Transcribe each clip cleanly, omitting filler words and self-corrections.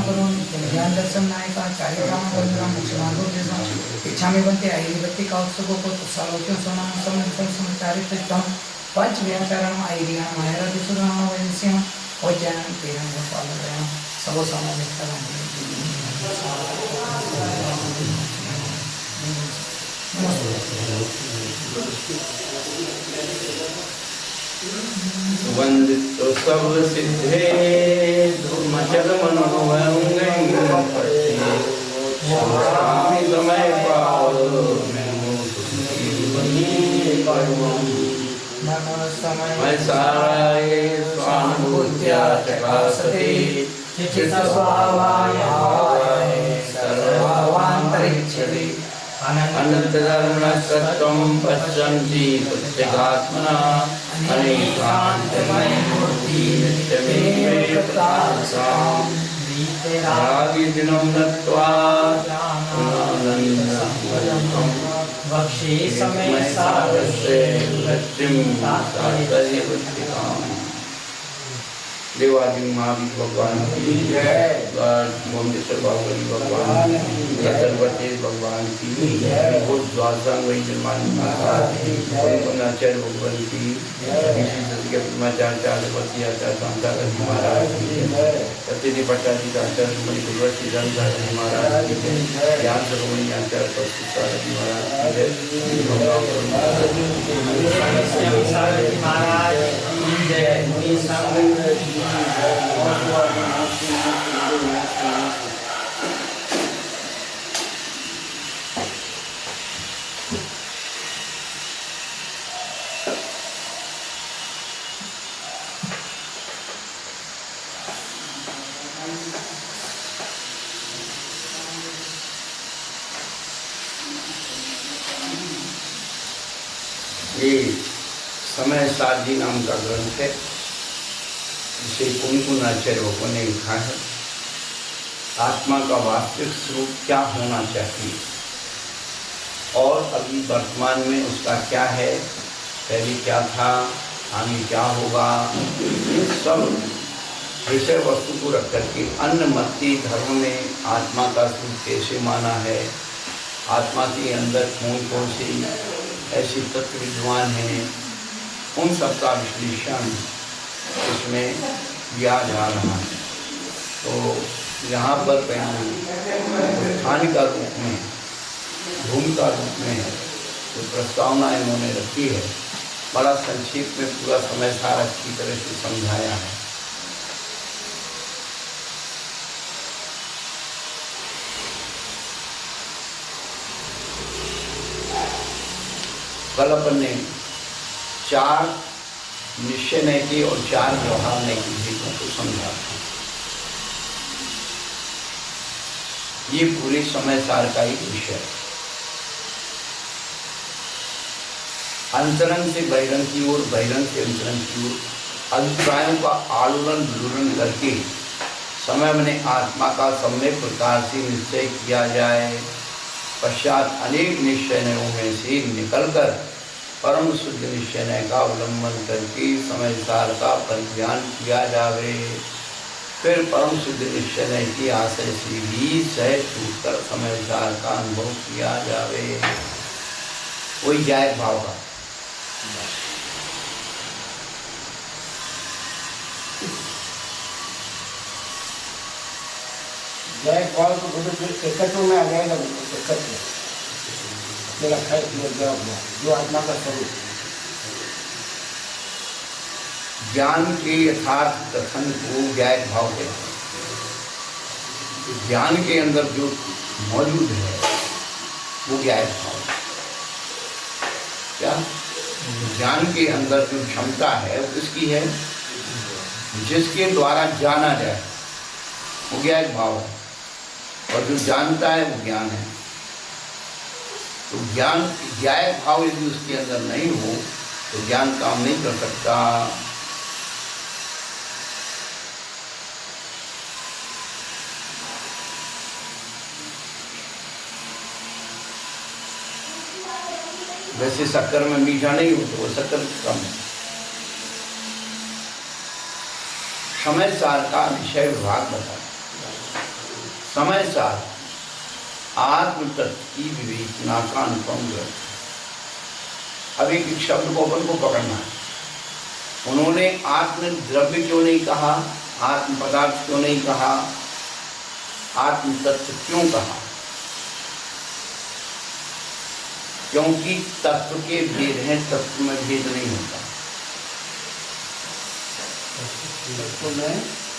करोमि ज्ञान दर्शन नायका चारिधाम वंदना मुक्षमार्गो देशम इच्छामि बंते आईरिवत्ति का उत्सवो को सालोक्य सोना समंत्र समचारितम पंच व्याकरण आईरिया मायरा दिसुराम वंश्यम वज्ञान तेरं गोपालयम सबो समावेशकरम वंदितो सब सिद्धे मचल मनोवंगई समय पाओ मैं साराय स्वानुभूत्या चकासते चित्त स्वभावाय सर्वभावान्तरिक्षते अनंत धर्म सत्वं पश्यन्ति प्रत्यगात्मना अनेकान्तमय मूर्ति नित्यमेव प्रकाशम् रागिदिनं नत्वा आनन्दं बक्षे समय सारस्य लक्ष्मीं साक्षात्कारिकाम् देवादिन महावीर भगवान की जय, मोमेश्वर बाहुबली भगवान गणपति भगवान की बहुत द्वादशांग वैजन्मानी माता आचार्य भगवान की आचार्य आचार्य महाराज की सत्यदेव भट्टाचार्य आचार्य मणि गुरुवर्षी धर्मचार्य महाराज की ज्ञान सर्वमणि आचार्य सारथी महाराज की जय। ये समय सारजी नाम का ग्रंथ है, जिसे कुंकुनाचार्य भगवान ने लिखा है। आत्मा का वास्तविक स्वरूप क्या होना चाहिए और अभी वर्तमान में उसका क्या है, पहले क्या था, आगे क्या होगा, ये सब विषय वस्तु को रख करके अन्नमत्ती धर्म में आत्मा का स्वरूप कैसे माना है, आत्मा के अंदर कौन कौन सी ऐसे तत्व विद्वान हैं, उन सब का विश्लेषण इसमें किया जा रहा है। तो यहाँ पर पहले स्थान का रूप में, भूमिका रूप में जो प्रस्तावना इन्होंने रखी है, बड़ा संक्षेप में पूरा समय सार अच्छी तरह से समझाया है। कल अपन ने 4 निश्चय नय के और 4 व्यवहार नय की भेदों को समझा था। ये पूरे समय सार का एक विषय है। अंतरंग से बहिरंग की ओर, बहिरंग से अंतरंग की ओर अभिप्रायों का आलोलन विलोलन करके समय में आत्मा का सम्यक प्रकार से निश्चय किया जाए। पश्चात अनेक निश्चय नयों में से निकलकर परम शुद्ध निश्चय नय का अवलंबन करके समय सार का परिज्ञान किया जावे। फिर परम शुद्ध निश्चय नय की आशय से भी सहज छूटकर समय सार का अनुभव किया जावे। वही जायक भाव का जायक भाव तो एकत्व में आ जाएगा, एकत्व जो आत्मा का स्वरूप। ज्ञान के यथार्थ कथन को ज्ञायक भाव कहते हैं। ज्ञान के अंदर जो मौजूद है वो ज्ञायक भाव है। क्या ज्ञान के अंदर जो क्षमता है वो किसकी है, जिसके द्वारा जाना जाए वो ज्ञायक भाव है, और जो जानता है वो ज्ञान है। तो ज्ञान ज्ञायक भाव यदि उसके अंदर नहीं हो तो ज्ञान काम नहीं कर सकता। वैसे शक्कर में मीठा नहीं हो तो वो शक्कर कम है। समय सार का विषय विभाग बताया। समय साथ आत्म तत्व की विवेचना का अनुपम ग्रंथ। अब एक शब्द को अपन को पकड़ना है। उन्होंने आत्म द्रव्य क्यों नहीं कहा, आत्म पदार्थ क्यों नहीं कहा, आत्म तत्व क्यों कहा? क्योंकि तत्व के भेद हैं, तत्व में भेद नहीं होता।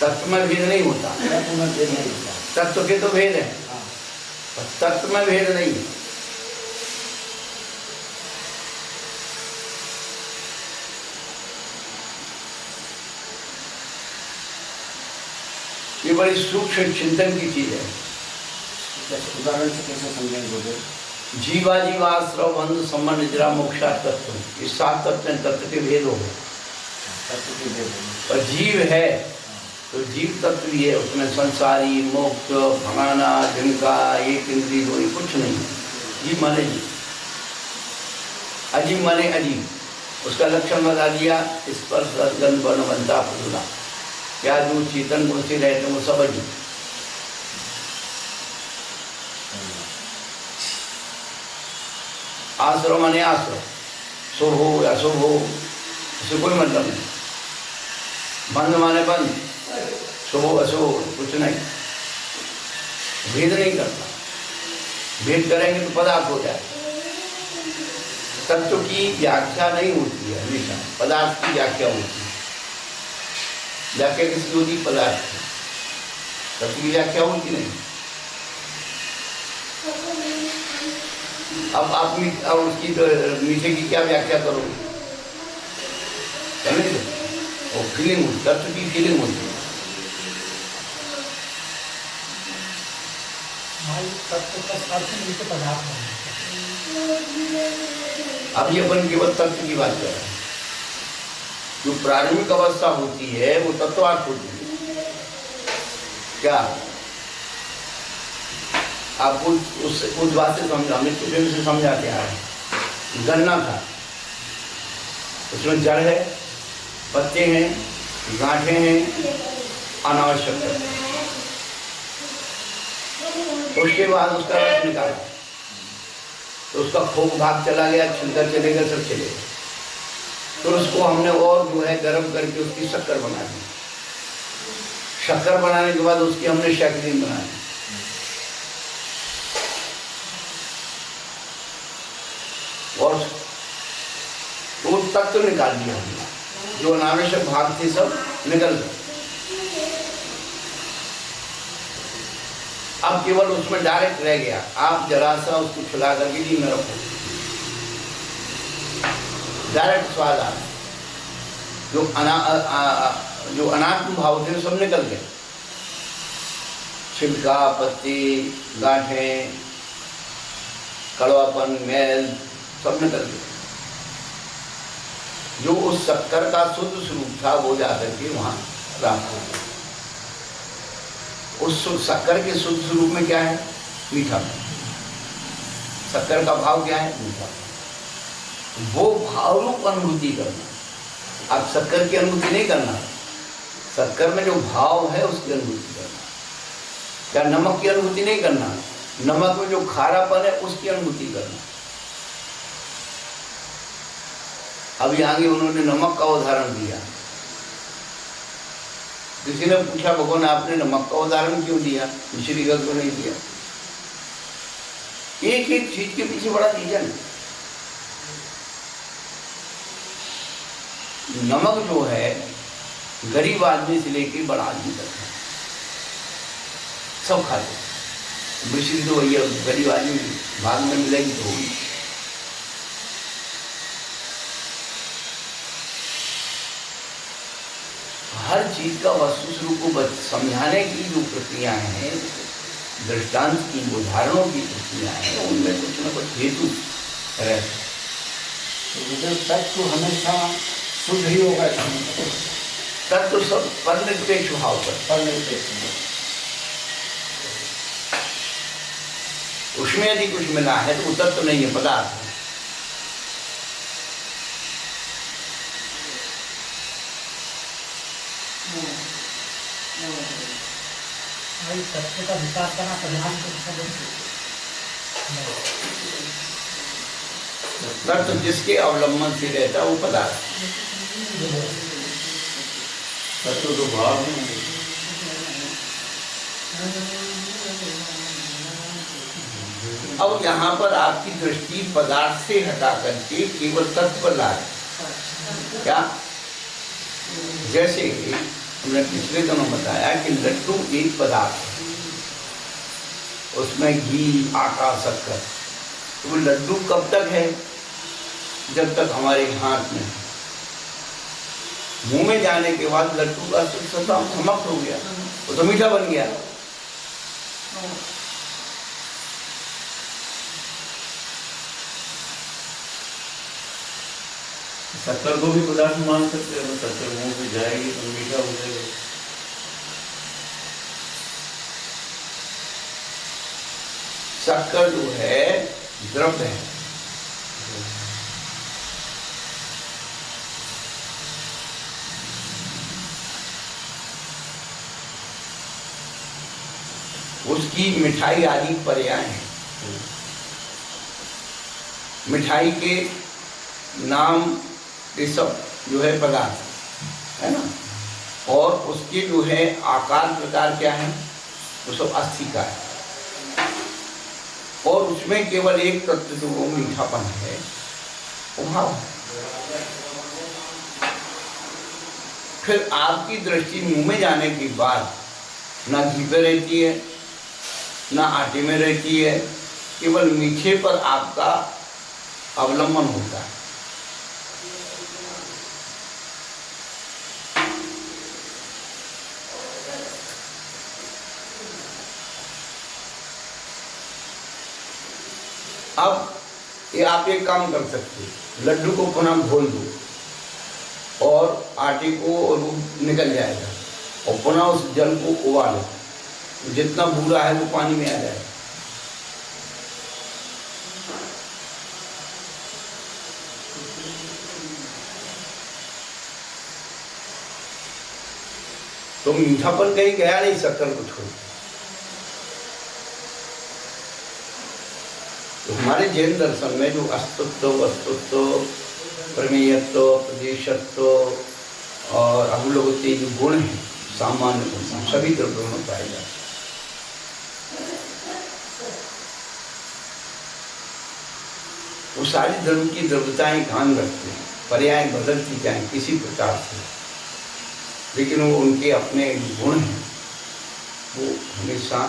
तत्व में भेद नहीं होता, तत्व के तो भेद है, तत्व में भेद नहीं है। ये बड़ी सूक्ष्म चिंतन की चीज है। उदाहरण से कैसे समझेंगे? जीवा जीवाश्रव बंध संबंध निद्रा मोक्षा तत्व, ये 7 तत्व हैं, तत्व के भेद हो गए। और जीव है तो जीव तत्व ही है, उसमें संसारी मोक्ष भगाना ढिमका एक इंद्री दो कुछ नहीं है। जीव माने जीव, अजीब माने अजीब। उसका लक्षण बता दिया, स्पर्श रसगंध वर्ण बनता पुतला, क्या जो चेतन गुण से रहते वो सब अजीब। आश्रम माने आश्रम, शुभ हो या शुभ हो उसे कोई मतलब नहीं। बंध माने बंद, शुभ हो अशुभ हो कुछ नहीं, भेद नहीं करता। भेद करेंगे तो पदार्थ हो जाए। तत्व की व्याख्या नहीं होती है, हमेशा पदार्थ की व्याख्या होती है। व्याख्या किसकी होती? पदार्थ की। तत्व की व्याख्या होती नहीं। अब आप उसकी तो मीठे की क्या व्याख्या करोगे? समझ लो, वो फीलिंग होती, तत्व की फीलिंग होती है। अब ये अपन केवल तत्व की बात कर रहे हैं। जो प्रारंभिक अवस्था होती है वो तत्वार्थ होती है। क्या आपको उस बात से समझा, हमने कुछ से समझाते आ रहे। गन्ना था, उसमें जड़ है, पत्ते हैं, गांठें हैं, अनावश्यक है। उसके बाद उसका रस निकाला तो उसका खोप भाग चला गया, छिलका चलेगा, सब चलेगा। तो उसको हमने और जो है गर्म करके उसकी शक्कर बना दी। शक्कर बनाने के बाद उसकी हमने शैकरीन बनाई। और वो तत्व निकाल दिया हमने, जो अनावश्यक भाग थे सब निकल गए। अब केवल उसमें डायरेक्ट रह गया। आप जरा सा उसको खिला करके दी में रखो, डायरेक्ट स्वाद आ, जो अनात्म भाव थे सब निकल गए। छिलका, पत्ती, गांठें, कड़वापन, मैल सब निकल गए। जो उस शक्कर का शुद्ध स्वरूप था वो जाकर के वहां राम हो गया। उस शक्कर के शुद्ध स्वरूप में क्या है? मीठा। शक्कर का भाव क्या है? मीठा। वो भाव रूप अनुभूति करना। आप शक्कर की अनुभूति नहीं करना, शक्कर में जो भाव है उसकी अनुभूति करना। क्या नमक की अनुभूति नहीं करना, नमक में जो खारापन है उसकी अनुभूति करना। अभी आगे उन्होंने नमक का उदाहरण दिया। किसी ने पूछा, भगवान आपने नमक का उदाहरण क्यों दिया, मिश्री का क्यों नहीं दिया? एक एक चीज के पीछे बड़ा रीजन। नमक जो है गरीब आदमी से लेकर बड़ा आदमी तक है, सब खाते। मिश्री तो भैया गरीब आदमी भाग में मिलेगी तो होगी। हर चीज का वस्तु स्वरूप को समझाने की जो प्रक्रियाएं हैं, दृष्टांत की, उदाहरणों की प्रक्रियाएं हैं, उनमें कुछ न कुछ हेतु रहता है। तत्व हमेशा शुद्ध ही होगा। तत्व सब परनिरपेक्ष भाव पर, उसमें यदि कुछ मिला है तो वो तत्व नहीं है, पदार्थ है। भाई तत्व का विकास करना प्रधान तत्व जिसके अवलंबन से रहता है वो पदार्थ। तत्व तो भाव है। अब यहाँ पर आपकी दृष्टि पदार्थ से हटा करके केवल तत्व पर ला रहे। क्या? जैसे कि हमने पिछले दिनों बताया कि लड्डू एक पदार्थ है, उसमें घी, आटा, शक्कर। तो वो लड्डू कब तक है? जब तक हमारे हाथ में, मुंह में जाने के बाद लड्डू का सत्ता समाप्त हो गया, वो तो मीठा बन गया। शक्कर को भी पदार्थ मान सकते हैं, शक्कर मुंह में जाएगी तो मीठा हो जाएगा। शक्कर जो है द्रव्य है, उसकी मिठाई आदि पर्याय है। मिठाई के नाम ये सब जो है पदार्थ है ना, और उसके जो है आकार प्रकार क्या है, वो सब अस्थि का है। और उसमें केवल एक तत्व जो वो मीठापन है, वो भाव है। फिर आपकी दृष्टि मुंह में जाने के बाद ना घी पे रहती है, ना आटे में रहती है, केवल मीठे पर आपका अवलंबन होता है। अब ये आप एक काम कर सकते हैं, लड्डू को पुनः घोल दो और आटे को, और वो निकल जाएगा, और पुनः उस जल को उबालो, जितना बूरा है वो पानी में आ जाएगा। तो मीठापन कहीं गया नहीं शक्कर को छोड़। तो हमारे जैन दर्शन में जो अस्तित्व, वस्तुत्व, प्रमेयत्व, प्रदेशत्व और अवलोकते जो गुण हैं, सामान्य गुण, सभी द्रव्यों में पाए जाते हैं। वो सारी द्रव्य की द्रव्यताएं कायम रखते हैं, पर्याय बदलती जाए किसी प्रकार से, लेकिन वो उनके अपने गुण हैं, वो हमेशा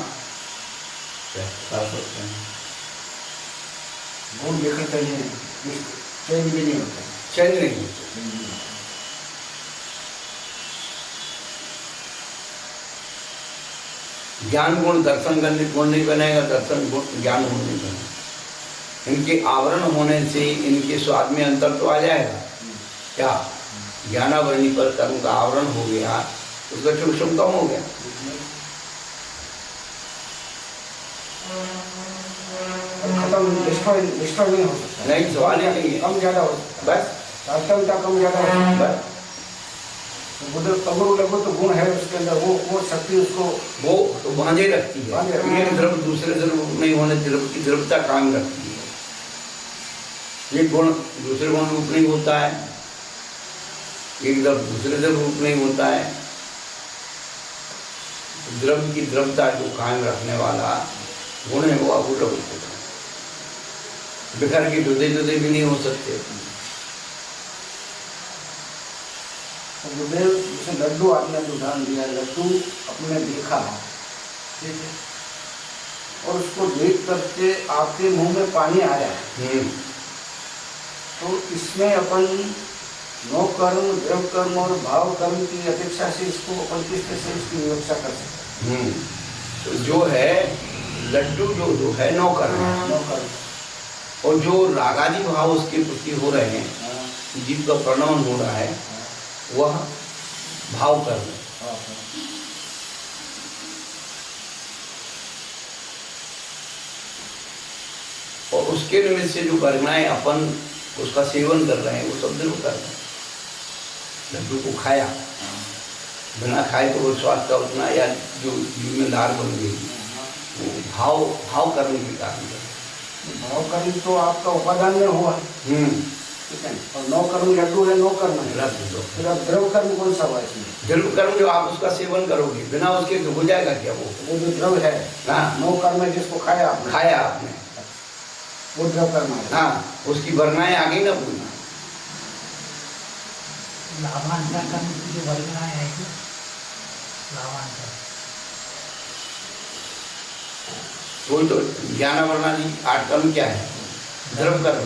शाश्वत हैं। गुण बिखरते नहीं, चेंज भी नहीं होता। चैन नहीं होते। ज्ञान गुण दर्शन गुण नहीं बनेगा, दर्शन गुण ज्ञान गुण नहीं बनेगा। इनके आवरण होने से इनके स्वाद में अंतर तो आ जाएगा। क्या? ज्ञानावरणी पर कर्म का आवरण हो गया, उसका सूक्ष्म कम हो गया। खत्म, डिस्ट्रॉय नहीं हो सकता। नहीं, सवाल ही नहीं है। कम ज्यादा हो सकता है, बस वास्तविकता कम ज्यादा हो सकता है। बस बुद्ध तगड़ू लगो तो गुण है उसके अंदर, वो शक्ति उसको वो तो बांधे रखती है। बांधे रखती है। एक द्रव्य दूसरे द्रव्य नहीं होने, द्रव्य की द्रव्यता कायम रखती है। एक गुण दूसरे गुण रूप नहीं होता है, एक द्रव्य दूसरे द्रव्य रूप नहीं होता है। द्रव्य की द्रव्यता जो कायम रखने वाला गुण है वो अभूत होता है। बिखर के जुदे जुदे भी नहीं हो सकते। तो गुरुदेव जैसे लड्डू आपने उदाहरण दिया, लड्डू अपने देखा है, ठीक है, और उसको देख करके आपके मुंह में पानी आया है, तो इसमें अपन नो कर्म, द्रव कर्म और भाव कर्म की अपेक्षा से इसको अपन किस तरह से इसकी विवक्षा कर सकते हैं? तो जो है लड्डू जो है नो कर्म है, नो कर्म, और जो रागादि भाव उसके प्रति हो रहे हैं, जीव का प्रणवन हो रहा है, वह भाव कर्म है। और उसके निमित्त से जो घटनाएं अपन उसका सेवन कर रहे हैं वो सब द्रव्य कर्म है। लड्डू को खाया, बिना खाए तो वो स्वाद का उतना, या जो जीव में धार बन गई वो भाव करने के कारण। भाव कर्म तो आपका उपादान में हुआ, ठीक है, और नौ कर्म लड्डू है, नौ कर्म है। रख दो। फिर अब द्रव कर्म कौन सा हुआ इसमें? द्रव कर्म जो आप उसका सेवन करोगे, बिना उसके हो जाएगा क्या वो जो द्रव है, हाँ, नौ कर्म है जिसको खाया आपने, खाया आपने, वो द्रव कर्म है। हाँ, उसकी वर्णाएं आ गई ना पूरी। लाभांतर कर्म की जो वर्गनाएं आएगी, लाभांतर तो ज्ञान वर्णाली 8 कर्म क्या है? द्रव कर्म।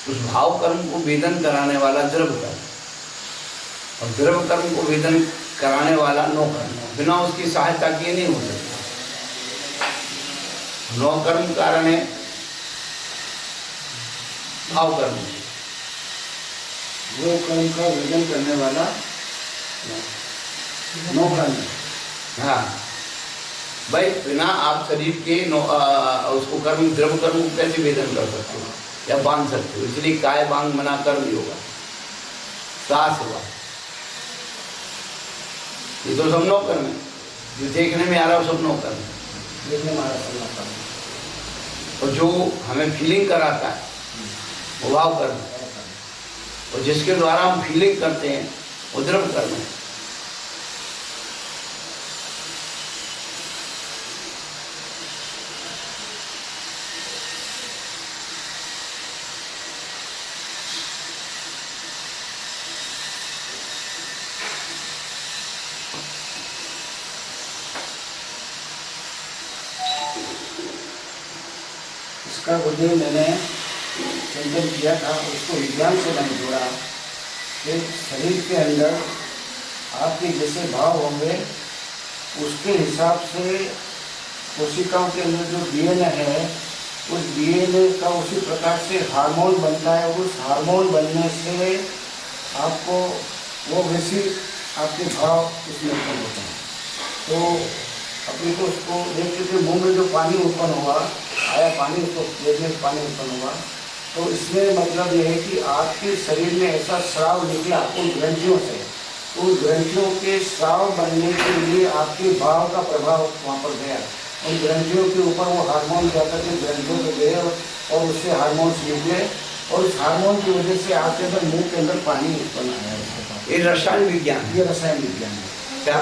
उस भाव कर्म को वेदन कराने वाला द्रव कर्म, और द्रव कर्म को वेदन कराने वाला नौ कर्म। बिना उसकी सहायता किए नहीं हो सकता। नौ कर्म कारण है भाव कर्म। वो कर्म का वेदन करने वाला नौ कर्म है। हाँ भाई, बिना आप शरीर के उसको कर्म, द्रव कर्म को कैसे वेदन कर सकते हो या बांध सकते हो? इसलिए काय बांग मना कर्म योगा, सास हुआ, ये तो सब नौ कर्म है। जो देखने में आ रहा है वो सब नौ कर्म है। देखने में आ रहा है कर्म। और जो हमें फीलिंग कराता है वो भाव कर्म है, और जिसके द्वारा हम फीलिंग करते हैं वो द्रव कर्म है। इसका बुद्धि मैंने चिंतन किया था, उसको विज्ञान से मैंने जोड़ा कि शरीर के अंदर आपके जैसे भाव होंगे उसके हिसाब से कोशिकाओं के अंदर जो डीएनए है उस डीएनए का उसी प्रकार से हार्मोन बनता है। उस हार्मोन बनने से आपको वो वैसी आपके भाव उसमें उत्पन्न होते हैं। तो अभी तो उसको देख के मुंह में जो पानी उत्पन्न हुआ, आया पानी, उसको देखने से पानी उत्पन्न हुआ, तो इसमें मतलब ये है कि आपके शरीर में ऐसा स्राव निकला उन ग्रंथियों से, उन ग्रंथियों के स्राव बनने के लिए आपके भाव का प्रभाव वहाँ पर गया। उन ग्रंथियों के ऊपर वो हार्मोन जाकर के ग्रंथियों में गए और उससे हार्मोन्स निकले, और उस हार्मोन की वजह से आपके अंदर मुँह के अंदर पानी उत्पन्न आया। ये रसायन विज्ञान है। ये रसायन विज्ञान है। क्या?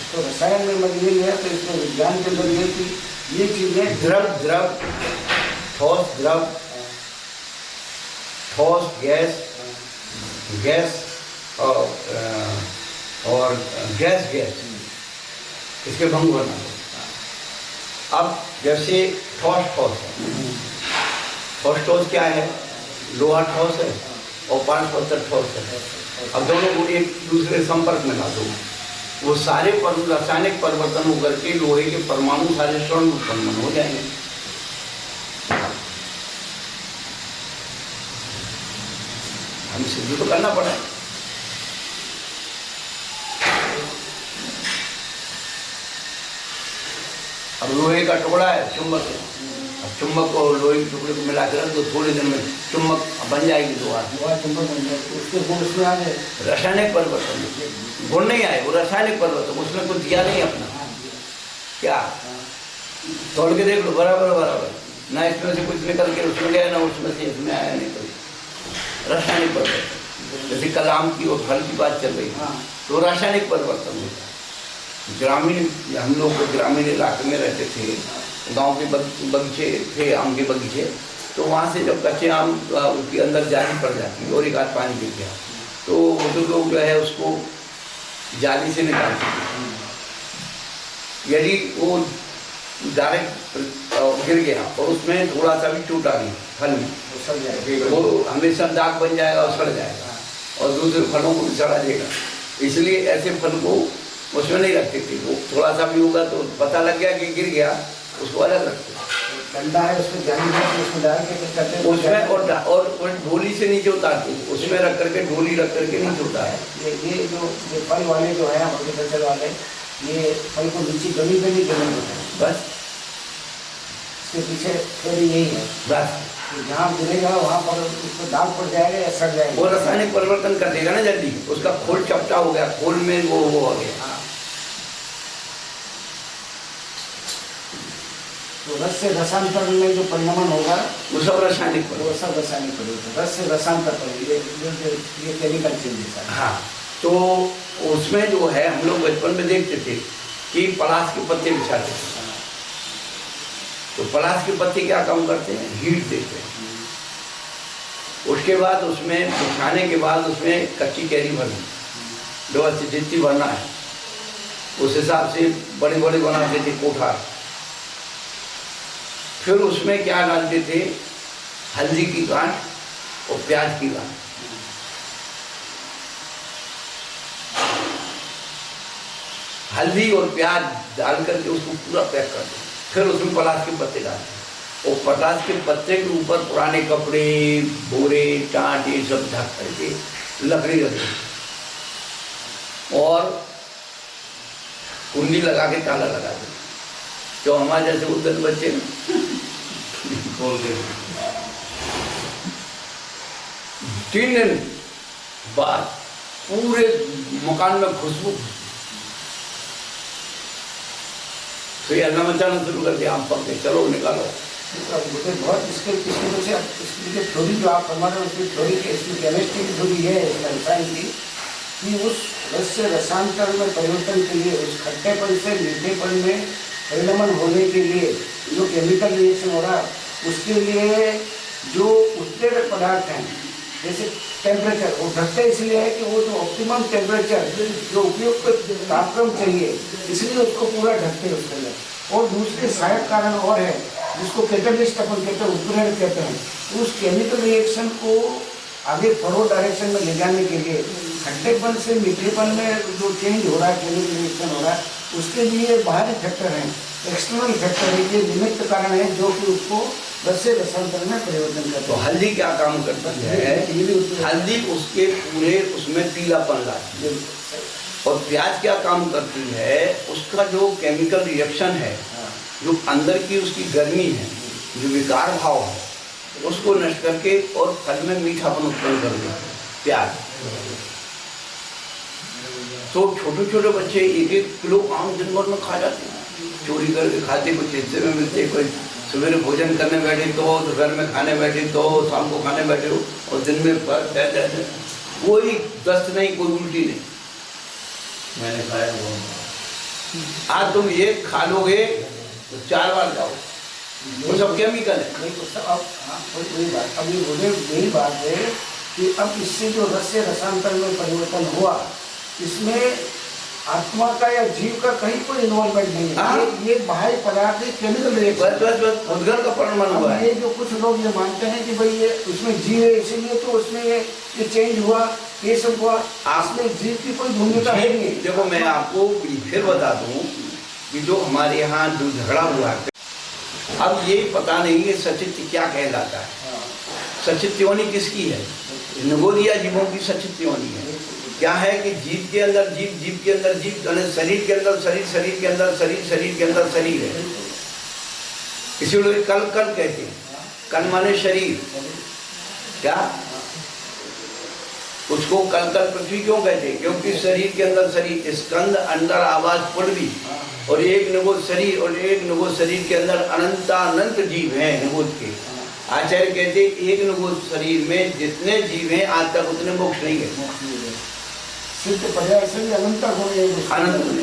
तो रसायन में मतलब ये है, तो इसको विज्ञान के अंदर ये कि ये चीजें द्रव, ठोस द्रव, ठोस गैस, गैस और गैस इसके भंग होना। अब जैसे ठोस है, ठोस क्या है? लोहा ठोस है और 5% ठोस है। अब दोनों को एक दूसरे संपर्क में ला दो, वो सारे रासायनिक परिवर्तन होकर के लोहे के परमाणु सारे स्वर्ण उत्पन्न हो जाएंगे। हमें सिद्ध तो करना पड़ा। अब लोहे का टुकड़ा है, चुंबक है। अब चुंबक को लोहे के टुकड़े को मिलाकर तो थोड़े दिन में चुंबक बन जाएगी। दो चुंबक बन जाएगी, उसके गुण उसमें आ गए। रासायनिक परिवर्तन, गुण नहीं आए, वो रासायनिक परिवर्तन, उसमें कुछ दिया नहीं अपना। क्या तोड़ के देख लो, बराबर ना इसमें से कुछ निकल के उसमें गया, ना उसमें से इसमें आया, नहीं कोई रासायनिक परिवर्तन। जैसे कलाम की और फल की बात चल रही है, तो रासायनिक परिवर्तन होता है। ग्रामीण, हम लोग ग्रामीण इलाके में रहते थे, गांव के बगीचे थे, आम के बगीचे, तो वहाँ से जब कच्चे आम उसके अंदर जाली पड़ जाती और एक आध पानी गिर गया, तो वो लोग जो है उसको जाली से निकालते थे। यदि वो डायरेक्ट गिर गया और उसमें थोड़ा सा भी चोट आ गई फल में, वो हमेशा दाग बन जाएगा और सड़ जाएगा और दूसरे फलों को भी सड़ा देगा। इसलिए ऐसे फल को उसमें नहीं रखते थे। वो थोड़ा सा भी होगा तो पता लग गया कि गिर गया, उसको अलग रखते। डंडा है उसमें जाली है, उसमें डाल के करते हैं उसमें और ढोली से नीचे उतारते, उसमें रख करके ढोली रख करके नीचे उतारते। ये जो फल वाले जो है हॉर्टिकल्चर वाले, ये फल को नीचे जमीन पे नहीं जमीन होता है, बस इसके पीछे थ्योरी यही है। बस तो जहाँ गिरेगा वहाँ पर उसको दाग पड़ जाएगा या सड़ जाएगा। वो रासायनिक परिवर्तन कर देगा ना जल्दी, उसका खोल चपटा हो गया, खोल में वो हो गया। हाँ। तो रस से रसांतर में जो परिणमन होगा वो सब रासायनिक वो सब रासायनिक परिवर्तन, रस से रसांतर ये केमिकल चेंजेस है। हाँ, तो उसमें जो है हम लोग बचपन में देखते थे कि पलाश के पत्ते बिछाते थे। तो पलाश के पत्ते क्या काम करते हैं, हीट देते हैं। उसके बाद उसमें बिछाने के बाद उसमें कच्ची कैरी भरनी, जो जितनी भरना है उस हिसाब से बड़े बड़े बनाते थे कोठार। फिर उसमें क्या डालते थे, हल्दी की गांठ और प्याज की गांठ। हल्दी और प्याज डाल करके उसको पूरा पैक कर दो। फिर उसमें पलाश के पत्ते डालते और पलाश के पत्ते के ऊपर पुराने कपड़े, बोरे, टाट ये सब ढक करके लकड़ी रखी और कुंडी लगा के ताला लगा दो। जो हमारे जैसे उधर बच्चे खोल के 3 दिन बाद पूरे मकान में खुशबू। तो ये अल्लाह मचाना शुरू कर दिया, हम पकड़े चलो निकालो। मुझे बहुत इसके वजह से इसकी जो थ्योरी जो आप हमारे उसकी थ्योरी की इसकी केमिस्ट्री की थ्योरी है रसायन की, कि उस रस से रसांतर में परिवर्तन के लिए, उस खट्टेपन से मीठेपन में परिणमन होने के लिए जो केमिकल रिएक्शन हो रहा है, उसके लिए जो उत्प्रेरक पदार्थ हैं, जैसे टेम्परेचर, वो ढकते इसलिए है कि वो जो ऑप्टिमम टेम्परेचर जो उपयुक्त तापक्रम चाहिए, इसलिए उसको पूरा ढकते हैं उसके अंदर। और दूसरे सहायक कारण और है जिसको कैटेलिस्ट अपन कहते हैं, उत्प्रेरक कहते हैं। उस केमिकल रिएक्शन को आगे फॉरवर्ड डायरेक्शन में ले जाने के लिए खट्टेपन से मीठेपन में जो चेंज हो रहा है, केमिकल रिएक्शन हो रहा है, उसके लिए बाहरी फैक्टर हैं, एक्सटर्नल फैक्टर है, ये निमित्त कारण है जो कि उसको रस से रसांतर में परिवर्तन करता है। तो हल्दी क्या काम करती है, हल्दी उसके पूरे उसमें पीलापन लाती है। और प्याज क्या काम करती है, उसका जो केमिकल रिएक्शन है, जो अंदर की उसकी गर्मी है, जो विकार भाव है, उसको नष्ट करके और फल में मीठापन उत्पन्न कर देती है प्याज। तो छोटे छोटे बच्चे 1-1 किलो आम दिन भर में खा जाते हैं, चोरी करके खाते, कुछ हिस्से में मिलते, कोई सवेरे भोजन करने बैठे तो, दोपहर में खाने बैठे तो, शाम को खाने बैठे हो, और दिन में कोई दस्त नहीं, कोई उल्टी नहीं। मैंने खाया वो। आज तुम ये खा लोगे तो 4 बार जाओ, वो सब केमिकल है। नहीं तो अब हाँ वही बात, अब ये बोले यही बात है कि अब इससे जो रस से रसांतर में परिवर्तन हुआ, इसमें आत्मा का या जीव का कहीं कोई इन्वॉल्वमेंट नहीं है। ये बाहरी पदार्थ है, केमिकल रिएक्शन। बस उद्गल का परिणाम हुआ है। ये जो कुछ लोग ये मानते हैं कि भाई ये उसमें जीव है इसीलिए तो उसमें ये चेंज हुआ, ये सब हुआ, इसमें जीव की कोई भूमिका है नहीं। देखो मैं आपको फिर बता दूं कि जो हमारे यहाँ जो झगड़ा हुआ है, अब ये पता नहीं है सचित्र क्या कहलाता है। सचित्योनी किसकी है, निगोदिया जीवों की सचित्योनी है। क्या है कि जीव के अंदर जीव, जीव के अंदर जीव, शरीर के अंदर शरीर, शरीर के अंदर शरीर, शरीर के अंदर शरीर है। इसीलिए कल कल कहते हैं, कल माने शरीर, क्या उसको कल कल पृथ्वी क्यों कहते हैं, क्योंकि शरीर के अंदर शरीर, स्कंद अंदर आवाज पड़वी, और एक निगोद शरीर, और एक निगोद शरीर के अंदर अनंतानंत जीव हैं निगोद के। आचार्य कहते एक निगोद शरीर में जितने जीव हैं आज तक उतने मोक्ष नहीं गए, सिद्ध पर्याय से अनंत होने अनंत होने।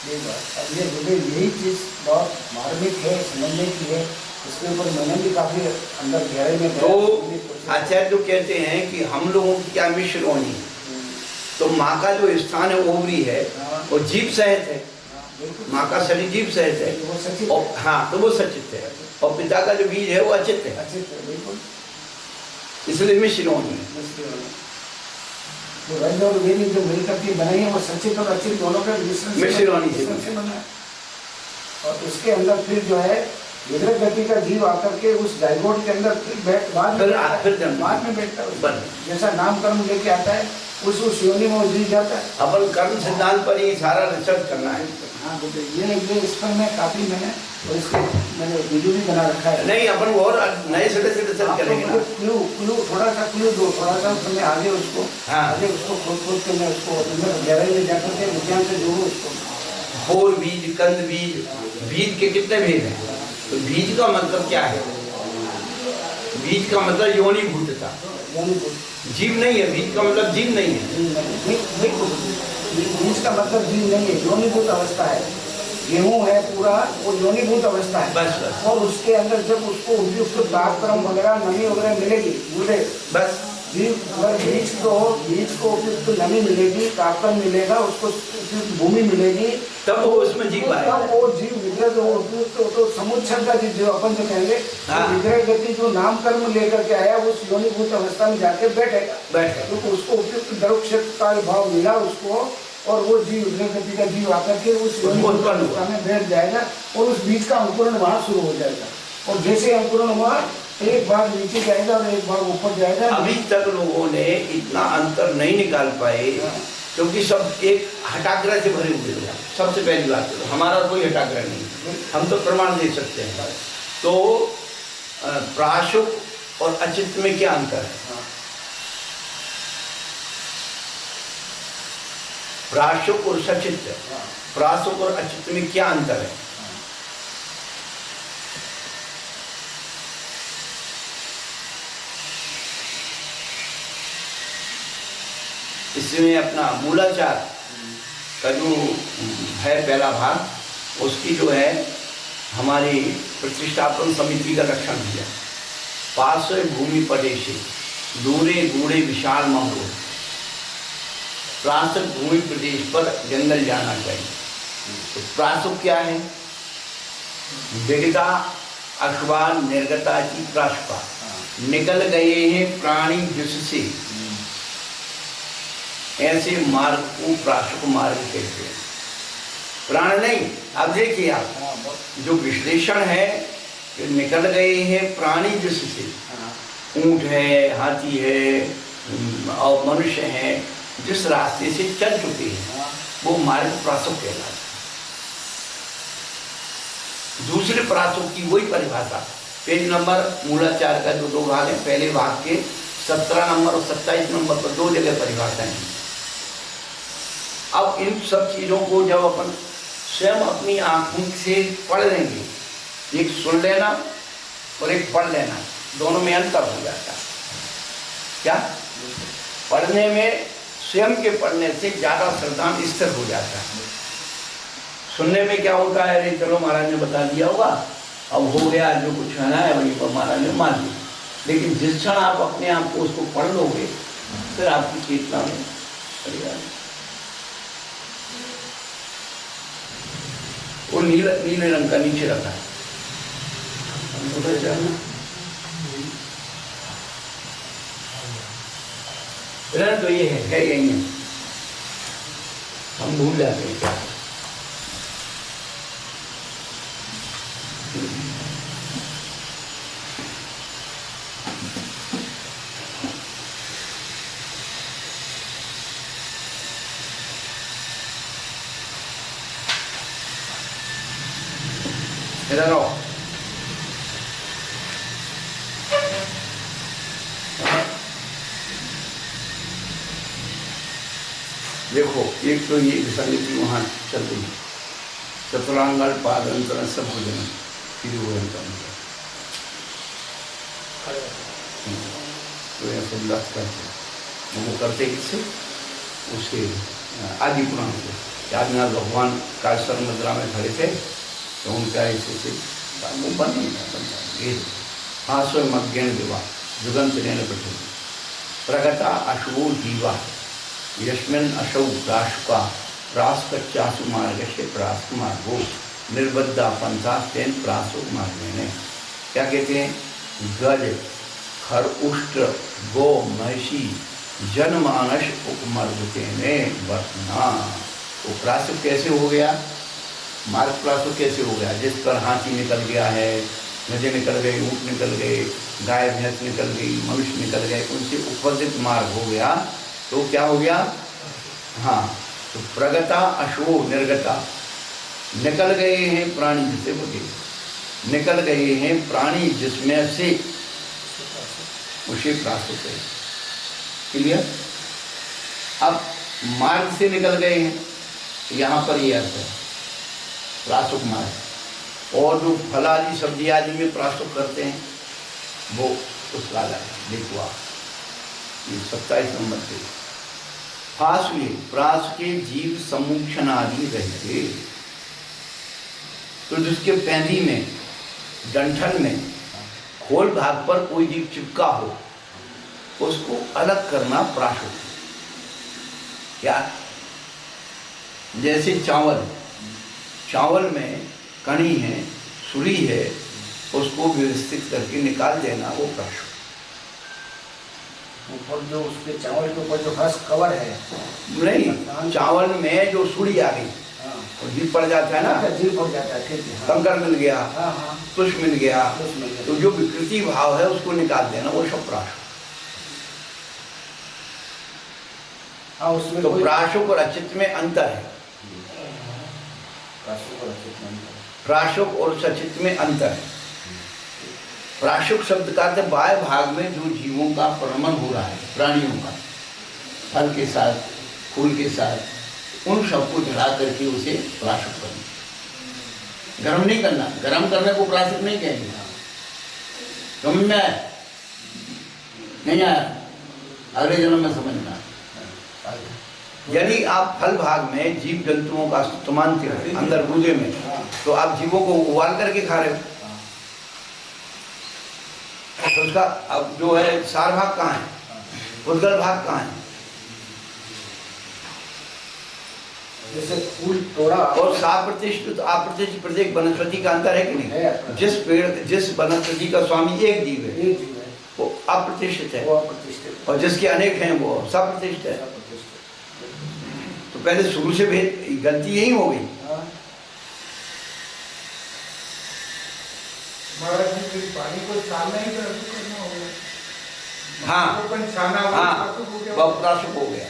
अब ये मुझे यही चीज बहुत मार्मिक है, समझने की है, इसके ऊपर मैंने भी काफी अंदर गहराई में तो आचार्य जो कहते हैं कि हम लोगों की क्या मिश्र होनी, तो माँ का जो स्थान है ओवरी है, वो जीव सहित है, माँ का शरीर जीव सहित है, और हाँ तो वो सचित है, और पिता का जो बीज है वो अचित है, इसलिए मिश्र होनी है। तो रज और वेदी जो मिलकर के बनाई है वो सचित और अचित दोनों का मिश्रण से बना है। और उसके अंदर फिर जो है विद्रक गति का जीव आकर के उस जाइगोट के अंदर फिर बाद में बैठता है, जैसा नाम कर्म लेके आता है उस योनि में वो जीव जाता है। अपन कर्म सिद्धांत पर ही सारा रिसर्च करना है। हाँ ये इस पर मैं काफी मैंने और इसके मैंने वीडियो भी बना रखा है। नहीं, अपन और नए सिरे से रिसर्च करेंगे ना। क्लू थोड़ा सा क्लू दो, थोड़ा सा मैं आगे उसको हाँ। आगे उसको खोद के मैं उसको अंदर गहराई में जाकर के विज्ञान से जोड़ूँ उसको। फोर बीज, कंद बीज, बीज के कितने भेद हैं? तो बीज का मतलब क्या है? बीज का मतलब योनिभूतता, जीव नहीं है। बीज का मतलब जीव नहीं है। बीज का मतलब जीव नहीं है, योनिभूत अवस्था है। गेहूं है पूरा, वो योनिभूत अवस्था है। बस। और उसके अंदर जब उसको उपयुक्त तापक्रम वगैरह नमी वगैरह मिलेगी, बोले बस अगर बीज को उपयुक्त नमी मिलेगी, तापक्रम मिलेगा, उसको उपयुक्त भूमि मिलेगी, तब वो उसमें जीव आएगा। तब वो जीव विग्रह जो उपयुक्त तो समुच्छेद का जो अपन जो कहेंगे, हाँ। विग्रह गति जो नामकर्म लेकर के आया उस योनिभूत अवस्था में जाके बैठेगा। क्योंकि उसको उपयुक्त द्रव क्षेत्र का भाव मिला उसको, और वो जीव विग्रह गति का जीव आकर के उस योनिभूत अवस्था में बैठ जाएगा और उस बीज का अंकुरण वहां शुरू हो जाएगा। और जैसे अंकुरण हुआ, एक भाग नीचे जाएगा और एक भाग ऊपर जाएगा। अभी तक लोगों ने इतना अंतर नहीं निकाल पाए, क्योंकि सब एक हटाग्रह से भरे हुए लोग। सबसे पहली बात तो हमारा कोई हटाग्रह नहीं, हम तो प्रमाण दे सकते हैं। तो प्राशुक और अचित्त में क्या अंतर है? प्राशुक और सचित्त, प्राशुक और अचित्त में क्या अंतर है? इसमें अपना मूलाचार का जो है पहला भाग, उसकी जो है हमारी प्रतिष्ठापन समिति का लक्षण दिया। पास भूमि पदेशे दूरे गूढ़े विशाल महो, प्रासुक भूमि प्रदेश पर जंगल जाना चाहिए। तो प्रासुक क्या है? विगता अखबार निर्गता की प्राशुका, निकल गए हैं प्राणी जिससे, ऐसे मार्ग को प्राशुक मार्ग कहते हैं। प्राण नहीं। अब देखिए आप, जो विश्लेषण है कि निकल गए हैं प्राणी जिससे, ऊंट है, हाथी है और मनुष्य है, जिस रास्ते से चल चुके हैं वो मार्ग प्राशुक कहलाता है। दूसरे प्राशुक की वही परिभाषा पेज नंबर मूलाचार का जो दो भाग है, पहले भाग के 17 नंबर और 27 नंबर पर दो जगह परिभाषाएं हैं। अब इन सब चीज़ों को जब अपन स्वयं अपनी आंखों से पढ़ लेंगे, एक सुन लेना और एक पढ़ लेना, दोनों में अंतर हो जाता है। क्या? पढ़ने में, स्वयं के पढ़ने से ज़्यादा श्रद्धा स्थिर हो जाता है। सुनने में क्या होता है, अरे चलो महाराज ने बता दिया होगा, अब हो गया, जो कुछ कहना है वहीं पर महाराज ने मान लिया। लेकिन जिस क्षण आप अपने आप को उसको पढ़ लोगे, फिर आपकी चेतना में पड़ेगा। वो नीले रंग का नीचे रखा है, तो ये है यही है, हम भूल जाते हैं क्या। इधर आओ। देखो, एक तो ये विसंगति वहाँ चल रही है, चतुरांगल पादंतर सब भोजन तो ऐसे उल्लास करते, वो करते किससे? उसके आदि पुराण से। आदिनाथ भगवान कालेश्वर मुद्रा में खड़े थे, तो उनका ऐसे वो बन नहीं हाँ स्वयं अज्ञान विवाह जुगंत लेने पठे प्रगता अशुभो जीवा यस्मिन अशौ प्राशुका प्रासपच्चासु मार्ग से प्रासु मार्गो निर्बद्धा पंथा तेन प्रासु मार्ग में। क्या कहते हैं? गज खरउष्ट गो महिषी जनमानस उपमर्गते में वर्तना। वो प्रासु कैसे हो गया? मार्ग प्राशुक कैसे हो गया? जिस पर हाथी निकल गया है, गधे निकल गए, ऊँट निकल गए, गाय भैंस निकल गई, मनुष्य निकल गए, उनसे उपवर्जित मार्ग हो गया। तो क्या हो गया? हाँ, तो प्रगता अशो निर्गता, निकल गए हैं प्राणी जिसे बोले निकल गए हैं प्राणी जिसमें से उसे प्रासुक है। क्लियर? अब मार्ग से निकल गए हैं, यहाँ पर ये अर्थ है प्रासुक मार्ग। और जो फल आदि सब्जी आदि में प्रासुक करते हैं वो उसका अलग है। देखो आप ये 27 नंबर पे फासुए प्रास के जीव सम्मुक्षण आदि रहते। तो जिसके पैंदी में डंठल में खोल भाग पर कोई जीव चिपका हो उसको अलग करना प्रासुक। क्या? जैसे चावल में कणी है, सुरी है, उसको व्यवस्थित करके निकाल देना वो प्रासुक। ऊपर जो उसके चावल के ऊपर जो खास कवर है, नहीं, चावल में जो सुरी आ गई और जीव पड़ जाता है ना, जीव पड़ जाता है, ठीक है, कंकर मिल गया, तुष मिल गया, तो तो जो विकृति भाव है उसको निकाल देना वो सब प्रासुक। उसमें तो प्रासुक और अचित में अंतर है। प्रासुक और सचित में अंतर है। प्रासुक शब्द का अर्थ बाह्य भाग में जो जीवों का प्रमण हो रहा है, प्राणियों का, फल के साथ, फूल के साथ, उन सबको जला करके उसे प्रासुक करना। गर्म नहीं करना, गर्म करने को प्रासुक नहीं कहेंगे। समझ में आया? नहीं आया? अगले जन्म में समझना। यदि आप फल भाग में जीव जंतुओं का अस्तित्व मानते हो अंदर गुदे में, तो आप जीवों को उबाल करके खा रहे हो। तो उसका अब जो है सार भाग कहाँ है, उद्गल भाग कहाँ है? जैसे फूल तोड़ा और साप्रतिष्ठित अप्रतिष्ठित प्रत्येक वनस्पति का अंतर है कि नहीं? जिस पेड़, जिस वनस्पति का स्वामी एक जीव है वो अप्रतिष्ठित है, और जिसके अनेक हैं वो सप्रतिष्ठित है। तो पहले शुरू से भेद गलती यही हो गई। पानी को छानना ही करना होगा। हाँ हाँ, वह प्रासुक हो गया।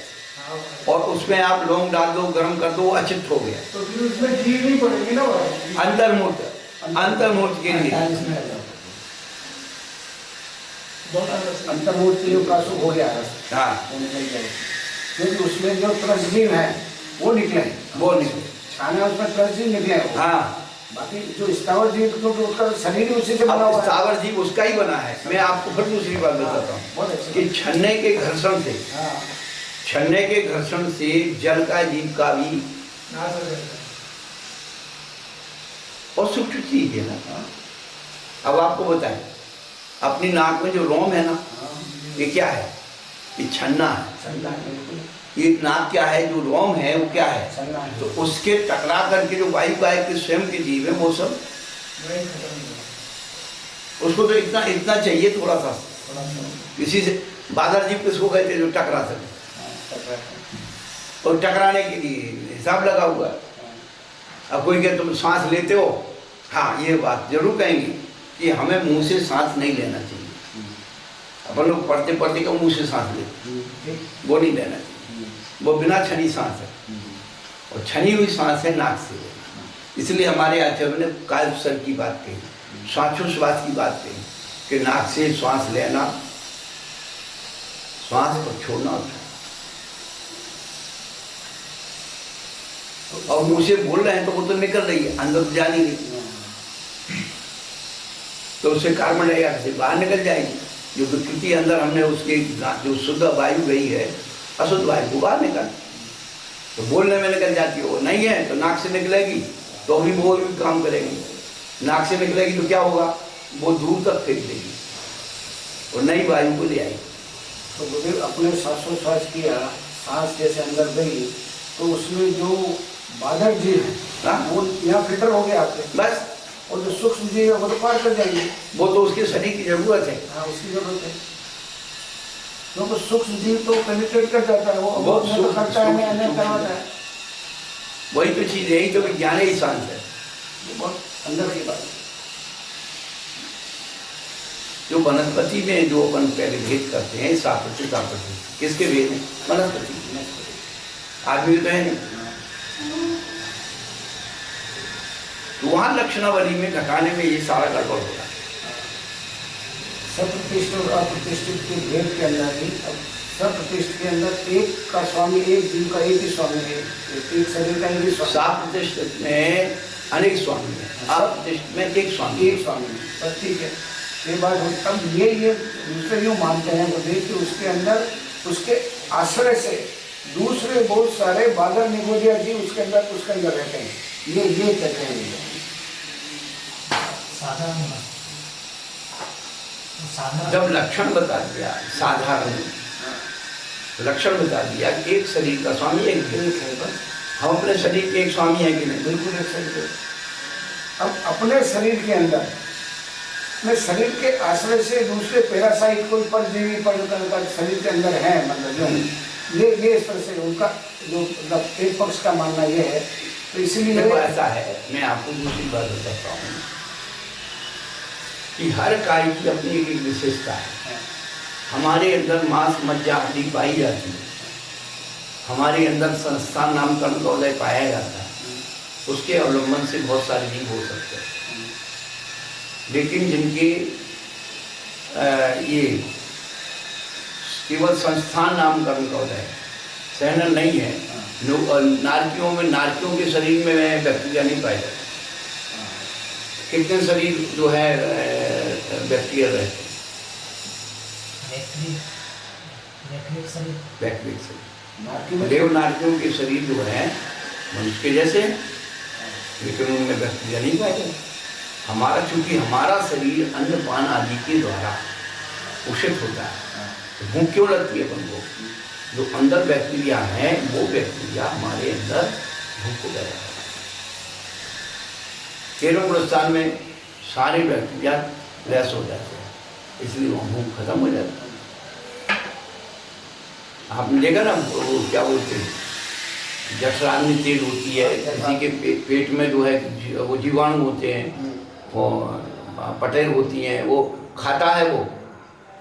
और उसमें आप लौंग डाल दो, गर्म कर दो, वो अचित हो गया। तो फिर उसमें जीव नहीं पड़ेगी ना, अंतर्मूर्त के लिए अंतर्मूर्त के लिए प्रासुक हो गया है। हाँ, क्योंकि उसमें जो त्रसजीव है वो निकले, छाना उसमें त्रसजीव निकले। हाँ, बाकी जो स्थावर जीव, क्योंकि उसका शरीर उसी से बना हुआ है। स्थावर जीव उसका ही बना है। मैं आपको फिर दूसरी बात बताता हूँ कि छन्ने के घर्षण से, छन्ने के घर्षण से जल का जीव का भी नाश हो जाएगा। और सूक्ष्म चीज है ना। अब आपको बताएं, अपनी नाक में जो रोम है ना, ये क्या है? ये छन्ना है। ये नाक क्या है? जो रोम है वो क्या है? तो उसके टकरा करके जो वायु का के स्वयं के जीव है वो सब उसको तो इतना इतना चाहिए, थोड़ा सा। किसी से बादल जीव किसको कहते हैं? जो टकरा सके। और टकराने के लिए हिसाब लगा हुआ है। अब कोई कहे तुम सांस लेते हो, हाँ ये बात जरूर कहेंगे कि हमें मुंह से सांस नहीं लेना चाहिए। अपन लोग पढ़ते पढ़ते का मुंह से सांस लेते, वो नहीं लेना चाहिए। वो बिना छनी सांस है, और छनी हुई सांस है नाक से। इसलिए हमारे आचार्य ने कायस्वर की बात कही, श्वासोश्वास की बात कही कि नाक से श्वास लेना, श्वास को छोड़ना होता है। और मुंह से बोल रहे हैं तो वो तो निकल रही है, अंदर तो जा नहीं रही, तो उससे कार्बन डाइऑक्साइड बाहर निकल जाएगी। जो विकृति अंदर हमने उसके जो शुद्ध वायु गई है, अशुद्ध वायु को बाहर निकल, तो बोलने में निकल जाती है। वो नहीं है तो नाक से निकलेगी तो भी वो भी काम करेगी। नाक से निकलेगी तो क्या होगा? वो दूर तक फेंक देगी और नई वायु को ले आएगी। तो बुजुर्ग अपने श्वासोश्वास किया, सांस जैसे अंदर गई तो उसमें जो बाधक जीव है वो यहाँ फिल्टर हो गया आपके बस। और जो सूक्ष्म जीव है वो तो पार कर जाएंगे। वो तो उसके शरीर की जरूरत है। हाँ, उसकी जरूरत है, क्योंकि सूक्ष्म जीव तो पेनिट्रेट कर जाता है, वो तो करता है, अन्य करवाता है। वही तो चीज, यही तो विज्ञान ही शांत है। बहुत अंदर की बात। जो वनस्पति में जो अपन पहले भेद करते हैं, साप्रतिष्ठित अप्रतिष्ठित, किसके भेद हैं? वनस्पति। आदमी तो है नहीं। तो वहाँ लक्षणावली में घटाने में ये सारा गड़बड़ हो रहा है। सप्रतिष्ठ और अप्रतिष्ठित के भेद के अंदर ही अब सप्रतिष्ठ के अंदर एक का स्वामी, एक जीव का एक ही स्वामी है, एक शरीर का एक ही स्वामी। सात प्रतिष्ठित में अनेक स्वामी है, आप प्रतिष्ठित में एक स्वामी एक स्वामी है, बस ठीक है, ये बात हो। अब ये दूसरे यूँ मानते हैं बुद्धि कि उसके अंदर उसके आश्रय से दूसरे बहुत सारे बादल निगोदिया जी उसके अंदर रहते हैं, ये कहते हैं। जब लक्षण बता दिया, साधारण लक्षण बता दिया कि एक शरीर का स्वामी एक है बस। हम अपने शरीर के एक स्वामी है कि नहीं? बिल्कुल एक शरीर। अब अपने शरीर के अंदर में शरीर के आश्रय से दूसरे पैरासाइट कोई परजीवी पर शरीर के अंदर है, मतलब जो ये इस तरह से उनका जो मतलब एक पक्ष का मानना ये है। तो इसीलिए देखो ऐसा है, मैं आपको दूसरी बात बताता हूँ कि हर काय की अपनी एक विशेषता है। हमारे अंदर मांस मज्जा आदि पाई जाती है, हमारे अंदर संस्थान नामकरण का उदय पाया जाता है, उसके अवलंबन से बहुत सारे जीव हो सकते हैं। लेकिन जिनके ये केवल संस्थान नामकरण का उदय सहन नहीं है, नारकियों में नारकियों के शरीर में बैक्टीरिया नहीं पाए जाते। कितने शरीर जो है बैक्टीरिया रहते हैं, वैक्विक शरीर। देव नारकियों के शरीर जो है मनुष्य के जैसे, लेकिन उनमें बैक्टीरिया नहीं पाए जाते। हमारा चूंकि हमारा शरीर अन्न पान आदि के द्वारा पोषित होता है, तो भूख क्यों लगती है अपन को? जो अंदर बैक्टीरिया है वो बैक्टीरिया हमारे अंदर भूख को पैदा करता है। केरोग्रस्तान में सारे बैक्टीरिया लैस हो जाते हैं, इसलिए वहाँ भूख खत्म हो जाती है। आपने देखा ना वो क्या बोलते हैं, जठराग्नि तेल होती है, किसी के पेट में जो है वो जीवाणु होते हैं, वो पटेर होती हैं, वो खाता है वो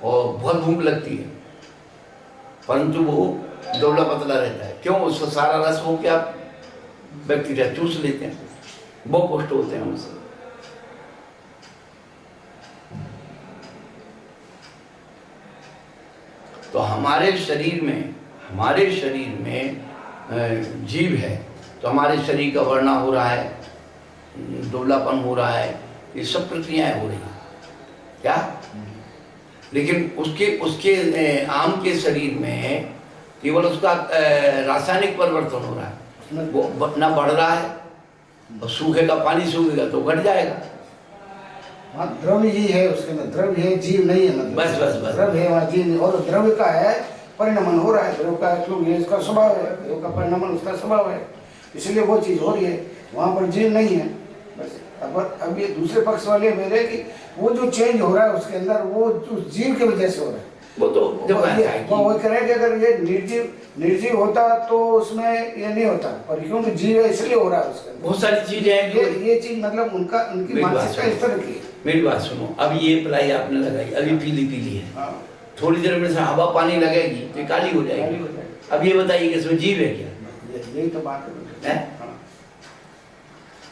और बहुत भूख लगती है, परंतु वो दुबला पतला रहता है। क्यों? उसका सारा रस वो क्या बैक्टीरिया चूस लेते हैं, वो पुष्ट होते हैं उनसे। तो हमारे शरीर में जीव है, तो हमारे शरीर का वर्णा हो रहा है, दुबलापन हो रहा है, ये सब प्रक्रियाएं हो रही हैं क्या? लेकिन उसके आम के शरीर में केवल उसका रासायनिक परिवर्तन हो रहा है, वो ना बढ़ रहा है, और सूखेगा, पानी सूखेगा तो घट जाएगा। हाँ, द्रव्य ही है उसके अंदर, द्रव्य है, जीव नहीं है, मतलब बस द्रव्य है वहाँ, जीव नहीं। और द्रव्य का है परिणमन हो रहा है, द्रव्य का क्यों, ये इसका स्वभाव है, द्रव्य का परिणमन उसका स्वभाव है, इसलिए वो चीज़ हो रही है, वहाँ पर जीव नहीं है। बस अब ये दूसरे पक्ष वाले मेरे कि वो जो चेंज हो रहा है उसके अंदर, वो उस जीव की वजह से हो रहा है। वो तो वो कह रहे हैं कि अगर ये निर्जीव होता तो उसमें ये नहीं होता, पर क्योंकि जीव है इसलिए हो रहा है उसके अंदर। बहुत सारी चीजें हैं ये चीज मतलब उनकी मानसिकता इस तरह की है। मेरी बात सुनो, अब ये प्लाई आपने लगाई, अभी पीली है, थोड़ी देर में से हवा पानी लगेगी तो काली हो जाएगी। अब ये बताइए कि इसमें जीव है क्या? यही तो बात है।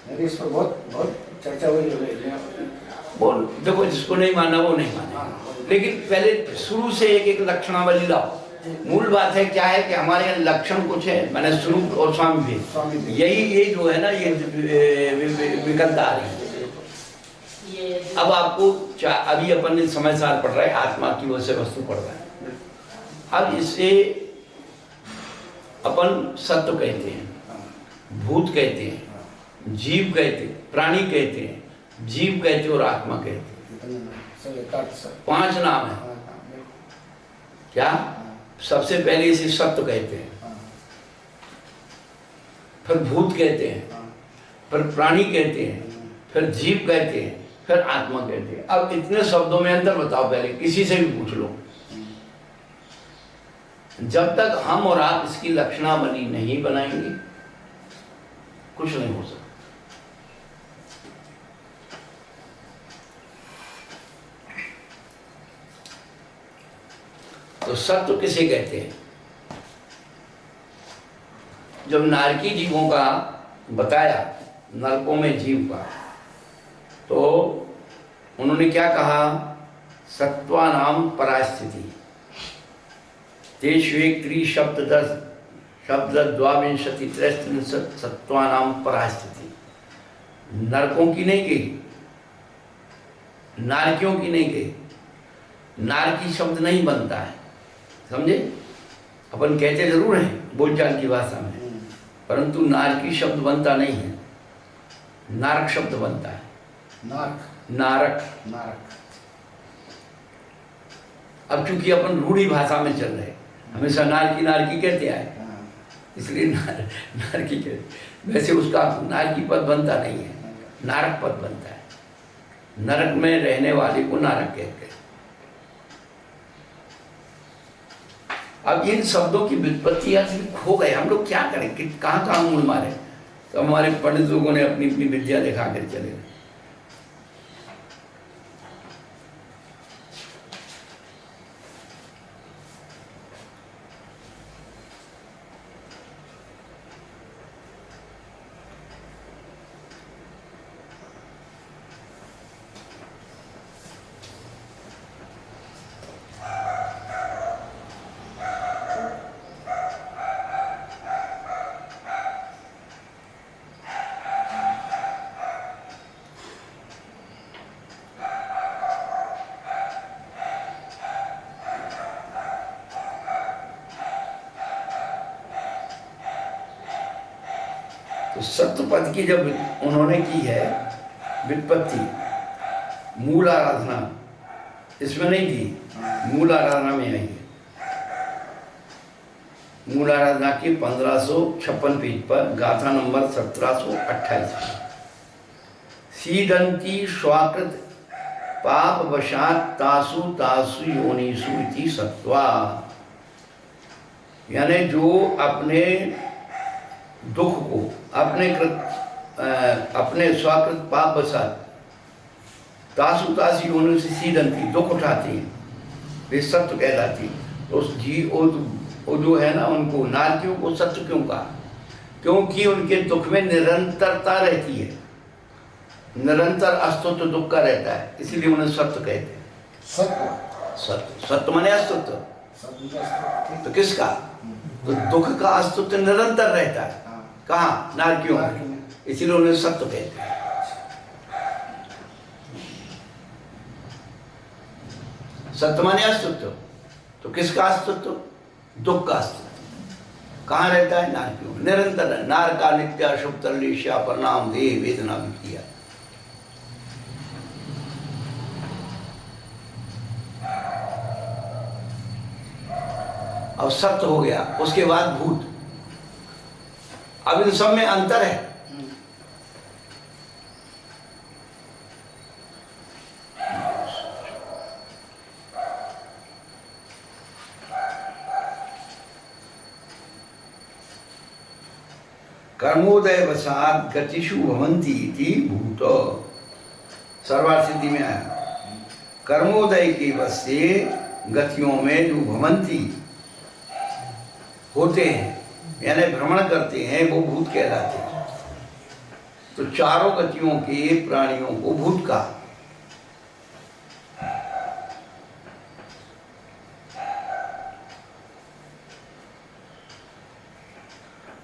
मेरी इस पर बहुत चर्चा हुई है। वो देखो, जिसको नहीं माना वो नहीं माना, लेकिन पहले शुरू से एक लक्षणावली लाओ। मूल बात है क्या है कि हमारे यहाँ लक्षण कुछ है, मैंने स्वरूप और स्वामी भी, यही ये जो है ना, ये विकल्प आ रही है। अब आपको अभी अपन समय सार पढ़ रहा है, आत्मा की वजह से वस्तु पढ़ रहा है। अब इसे अपन सत्व कहते हैं, भूत कहते हैं, जीव कहते हैं, प्राणी कहते हैं, जीव कहते हैं और आत्मा कहते हैं। 5 नाम है क्या? सबसे पहले इसे सत्व कहते हैं, फिर भूत कहते हैं, फिर प्राणी कहते हैं, फिर जीव कहते हैं, फिर आत्मा कहते हैं। अब इतने शब्दों में अंतर बताओ, पहले किसी से भी पूछ लो। जब तक हम और आप इसकी लक्षणावली नहीं बनाएंगे कुछ नहीं हो सकता। तो सत्व किसे कहते हैं? जब नारकी जीवों का बताया नरकों में जीव का। तो उन्होंने क्या कहा, सत्वानाम परास्थिति तेषु एक शब्द द्वाविंशति त्रैस्त्रिंशत् सत्वानाम परास्थिति। नरकों की नहीं कही, नारकियों की नहीं कही। नारकी शब्द नहीं बनता है, समझे? अपन कहते जरूर हैं बोलचाल की भाषा में, परंतु नारकी शब्द बनता नहीं है, नारक शब्द बनता है। नारक। अब चूंकि अपन रूढ़ी भाषा में चल रहे, हमेशा नारकी कहते आए, इसलिए नारकी कहते। वैसे उसका नारकी पद बनता नहीं है, नारक पद बनता है। नरक में रहने वाले को नारक कहते हैं। अब इन शब्दों की व्युत्पत्ति आज खो गए, हम लोग क्या करें कि कहाँ मूल मारे? तो हमारे पंडित लोगों ने अपनी अपनी विद्या दिखा कर चले गए। तो सत्य पद की जब उन्होंने की है व्युत्पत्ति, मूल आराधना इसमें नहीं की, मूल आराधना में आई है। मूल आराधना की 1556 पेज पर गाथा नंबर 1728 सीदंती स्वाकृत पाप वशात तासु तासु योनिषु इति सत्वा, यानी जो अपने दुख को अपने स्वाकृत पाप वशात तासु तासु योनिषु से सीदंती दुख उठाती हैं, वे सत्य कहलाती। तो उस वो जो है ना, उनको नारकियों को सत्य क्यों कहा? क्योंकि उनके दुख में निरंतरता रहती है, निरंतर अस्तित्व दुख का रहता है, इसीलिए उन्हें सत्य कहते हैं। सत्य माने अस्तित्व। तो किसका? तो दुख का अस्तित्व निरंतर रहता है। कहाँ? नारकियों में, इसीलिए उन्हें सत्य कहते हैं। सत्य माने अस्तित्व। तो किसका अस्तित्व? दुख का अस्तित्व कहाँ रहता है? नारकियों में निरंतर है। नार का नित्या शुभ तरलेशा परिणाम दे वेदना भी किया। अब सत्य हो गया, उसके बाद भूत। अब इन सब में अंतर है। कर्मोदय वसात गतिषु भवन्ति इति भूत, सर्वार्थ सिद्धि में आया। कर्मोदय के वश से गतियों में जो भवन्ति होते हैं, यानी भ्रमण करते हैं, वो भूत कहलाते हैं। तो चारों गतियों के प्राणियों को भूत कहा।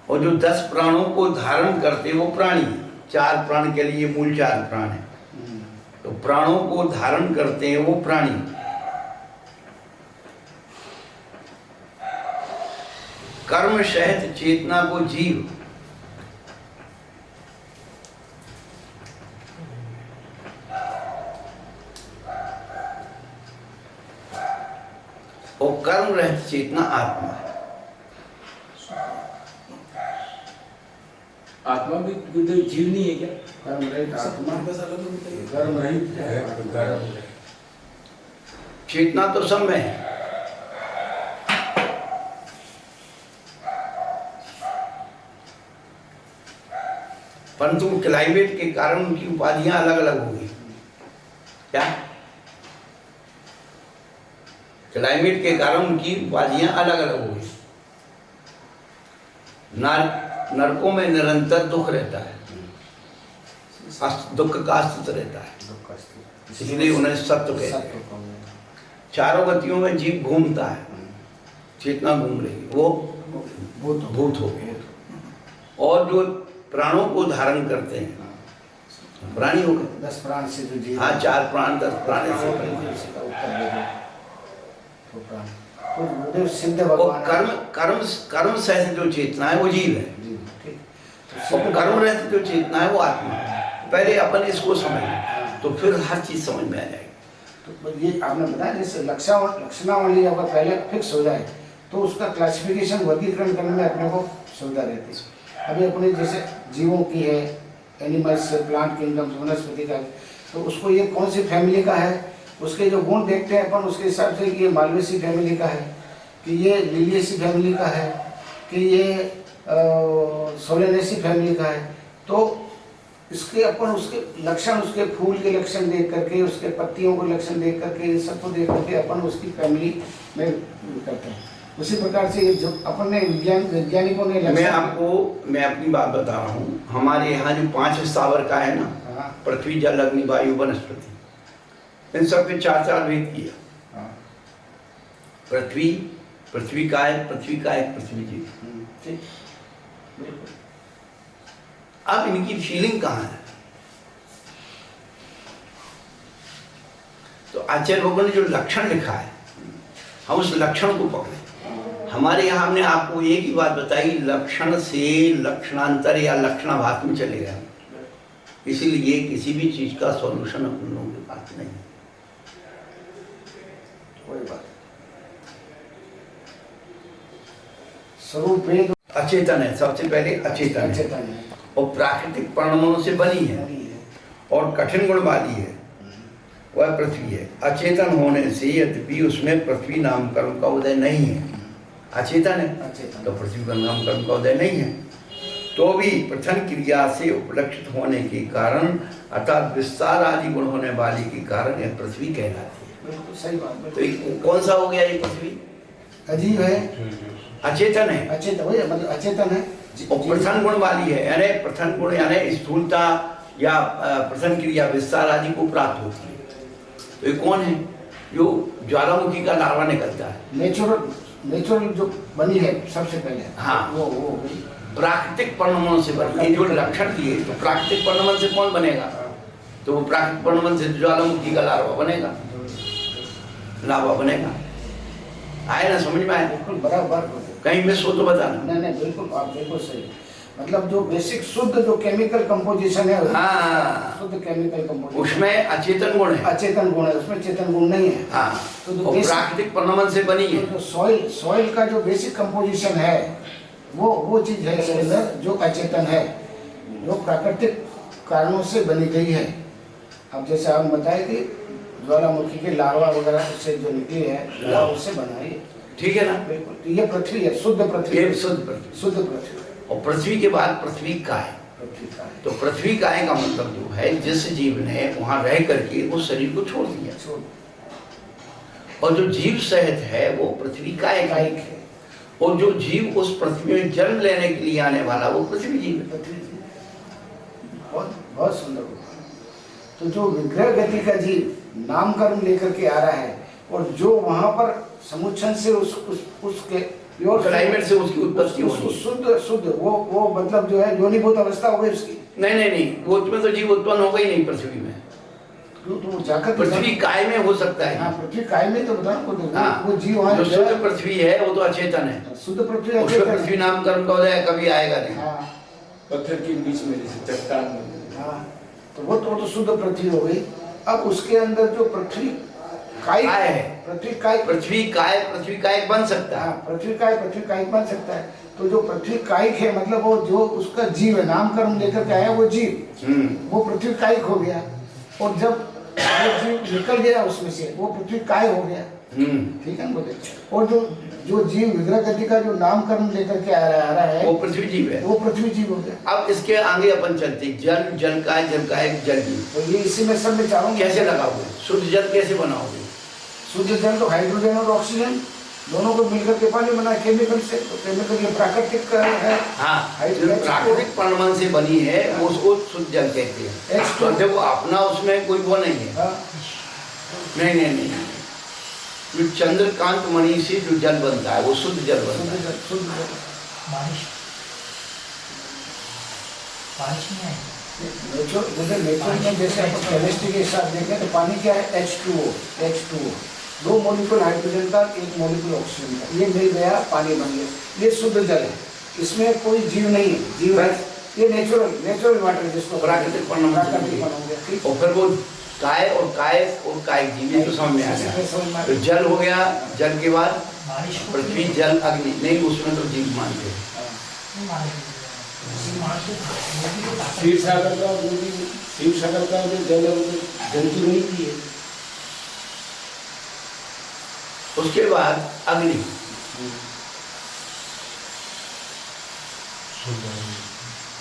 और जो 10 प्राणों को धारण करते वो प्राणी, 4 प्राण के लिए मूल 4 प्राण है, तो प्राणों को धारण करते हैं वो प्राणी। कर्म सहित चेतना को जीव, और कर्म रहित चेतना आत्मा है। आत्मा भी कोई जीव नहीं है क्या? कर्म रहित आत्मा, कर्म रहित चेतना तो सब में है। परंतु क्लाइमेट के कारण उनकी उपाधियां अलग अलग हो गई। क्या? क्लाइमेट के कारण उनकी उपाधियां अलग अलग हो गई। नरकों में निरंतर दुख रहता है, दुख का अस्तित्व रहता है, दुख का अस्तित्व। इसलिए उन्हें सत्व कहते हैं। सत्व कहते हैं। चारों गतियों में जीव घूमता है, चेतना घूम रही है, वो भूत हो गए। और जो प्राणों को धारण करते हैं प्राणी हो गए। 10 प्राण से जो जीव, हाँ, 4 प्राण 10 प्राण इसका से उत्तर दे दो। तो प्राण तो गुरुदेव सिद्ध और भगवान कर्म सहित जो चेतना है वो जीव है, जी, ठीक। और कर्म रहित जो चेतना है वो आत्मा है। पहले अपन इसको समझ तो फिर हर चीज समझ में आ जाएगी। तो ये आपने बताया जैसे लक्षणावली अगर पहले फिक्स हो जाए तो उसका क्लासिफिकेशन वर्गीकरण करने में अपने को सुविधा रहती है। अभी अपने जैसे जीवों की है, एनिमल्स, प्लांट किंगडम, वनस्पति का, तो उसको ये कौन सी फैमिली का है, उसके जो गुण देखते हैं अपन उसके हिसाब से कि ये मालवेसी फैमिली का है, कि ये लिलियसी फैमिली का है, कि ये सोलेनेसी फैमिली का है। तो इसके अपन उसके लक्षण, उसके फूल के लक्षण देख करके, उसके पत्तियों के लक्षण देख करके, इन सबको देख करके अपन उसकी फैमिली में करते हैं। उसी प्रकार से ये जो अपन ने वैज्ञानिकों ने मैं अपनी बात बता रहा हूँ। हमारे यहाँ जो 5 स्थावर का है ना, पृथ्वी, जल, अग्नि, वायु, वनस्पति, इन सब के 4 भेद किया। पृथ्वी का है, पृथ्वी जीव। ठीक। अब इनकी फीलिंग कहाँ है? तो आचार्य लोगों ने जो लक्षण लिखा है, हम उस लक्षण को पकड़े। हमारे यहाँ हमने आपको एक ही बात बताई, लक्षण से लक्षणांतर या लक्षणाभास में चले गए। इसीलिए किसी भी चीज का सॉल्यूशन अपन लोगों के पास नहीं है। कोई बात। स्वरूप वेद अचेतन है, सबसे पहले अचेतन है, और प्राकृतिक परिणामों से बनी है और कठिन गुण वाली है, वह पृथ्वी है। अचेतन होने से यद्यपि उसमें पृथ्वी नाम कर्म का उदय नहीं है, अचेतन है तो पृथ्वी का नाम कर्म का उदय नहीं है, तो भी प्रथम क्रिया से उपलक्षित होने के कारण अर्थात विस्तार आदि गुण होने वाली के कारण यह पृथ्वी कहलाती है। बिल्कुल सही बात। तो कौन सा हो गया ये पृथ्वी? अजीब है, अचेतन है, मतलब अचेतन है और प्रथम गुण वाली है, यानी प्रथम गुण यानी स्थूलता या प्रथम क्रिया विस्तार आदि को प्राप्त होती है। तो ये कौन है? जो ज्वालामुखी का लावा निकलता है, नेचुरल जो बनी है सबसे पहले। हाँ, वो प्राकृतिक परिणामों से बनी। ये जो लक्षण दिए तो प्राकृतिक परिणाम से कौन बनेगा? तो वो प्राकृतिक परिणाम से ज्वालामुखी का लावा बनेगा, आए ना समझ में आए? बिल्कुल बराबर। कहीं मिस हो तो बताना। नहीं बिल्कुल, आप बिल्कुल सही। मतलब जो बेसिक शुद्ध जो केमिकल कंपोजिशन है, हाँ, शुद्ध केमिकल कंपोजिशन, उसमें अचेतन गुण है, अचेतन गुण है, उसमें चेतन गुण नहीं है। हाँ, तो जो प्राकृतिक परिणाम से बनी है, तो सॉइल का जो बेसिक कंपोजिशन है वो चीज है इसके अंदर जो अचेतन है, जो प्राकृतिक कारणों से बनी गई है। अब जैसे आप बताए कि ज्वालामुखी के लार्वा वगैरह उससे जो निकली है उससे बना है, ठीक है ना? बिल्कुल। तो ये पृथ्वी है, शुद्ध पृथ्वी, शुद्ध पृथ्वी। और पृथ्वी के बाद पृथ्वी का है। तो पृथ्वी काय का मतलब जो है जिस जीव ने वहां रह करके उस शरीर को छोड़ दिया, और जो जीव सहित है वो पृथ्वी काय है, और जो जीव उस पृथ्वी में जन्म लेने के लिए आने वाला वो पृथ्वी जीव है। बहुत सुंदर। तो जो विग्रह गति का जीव नाम कर्म लेकर के आ रहा है, और जो वहां पर समुच्छन से उसके प्योर क्लाइमेट से उसकी उत्पत्ति होगी, शुद्ध वो मतलब जो है योनिभूत अवस्था हो गई उसकी। नहीं, वो उसमें तो जीव उत्पन्न हो गई नहीं पृथ्वी में। तो जाकर पृथ्वी काय में हो सकता है। हाँ, पृथ्वी काय में तो बता। हाँ, वो जीव वहाँ जो शुद्ध पृथ्वी है वो तो अचेतन है, शुद्ध पृथ्वी, उसमें पृथ्वी नाम कर्म का उदय कभी आएगा नहीं। हाँ, पत्थर के बीच में जैसे चट्टान। हाँ, तो वो तो शुद्ध पृथ्वी हो गई। अब उसके अंदर जो पृथ्वी काय है, पृथ्वी काय बन सकता है। पृथ्वी काय बन सकता है। तो जो पृथ्वी कायिक है मतलब वो जो उसका जीव है, नाम कर्म लेकर के आया वो जीव, वो पृथ्वी कायिक हो गया। और जब वो जीव निकल गया उसमें से वो पृथ्वी काय हो गया। ठीक है ना बोले? और जो जीव विग्रह गति का जो नाम कर्म लेकर के आ रहा है वो पृथ्वी जीव है, वो पृथ्वी जीव हो गया। अब इसके आगे अपन चलते जल का एक जल जीव। तो ये इसी में सब में चाहूंगा कैसे लगाओगे? शुद्ध जल कैसे बनाओगे? शुद्ध जल तो हाइड्रोजन और ऑक्सीजन दोनों को मिलकर के पानी बना केमिकल से, तो केमिकल ये प्राकृतिक है। हाँ, जो प्राकृतिक परमाणु से बनी है उसको शुद्ध जल कहते हैं। H2O। तो देखो अपना उसमें कोई वो नहीं है। हाँ, नहीं, जो चंद्रकांत मणि से जो जल बनता है वो शुद्ध जल बनता है। शुद्ध जल। बारिश नहीं आई। नेचर में जैसे अपन केमिस्ट्री के हिसाब देखें तो पानी क्या है, H2O, 2 मॉलिक्यूल हाइड्रोजन का, 1 मॉलिक्यूल ऑक्सीजन का, ये मिल गया पानी बन गया। ये शुद्ध जल है, इसमें कोई जीव नहीं है, जीव है ये नेचुरल वाटर जिसको प्राकृतिक परमाणु हो गया। ठीक, और फिर वो काय और काय जीव तो समझ में आ गया। तो जल हो गया, जल के बाद बारिश को पृथ्वी जल अग्नि, नहीं उसमें तो जीव मानते हैं। क्षीर सागर का जो भी शिव सागर का जो जल है वो जंतु नहीं की है। उसके बाद अग्नि,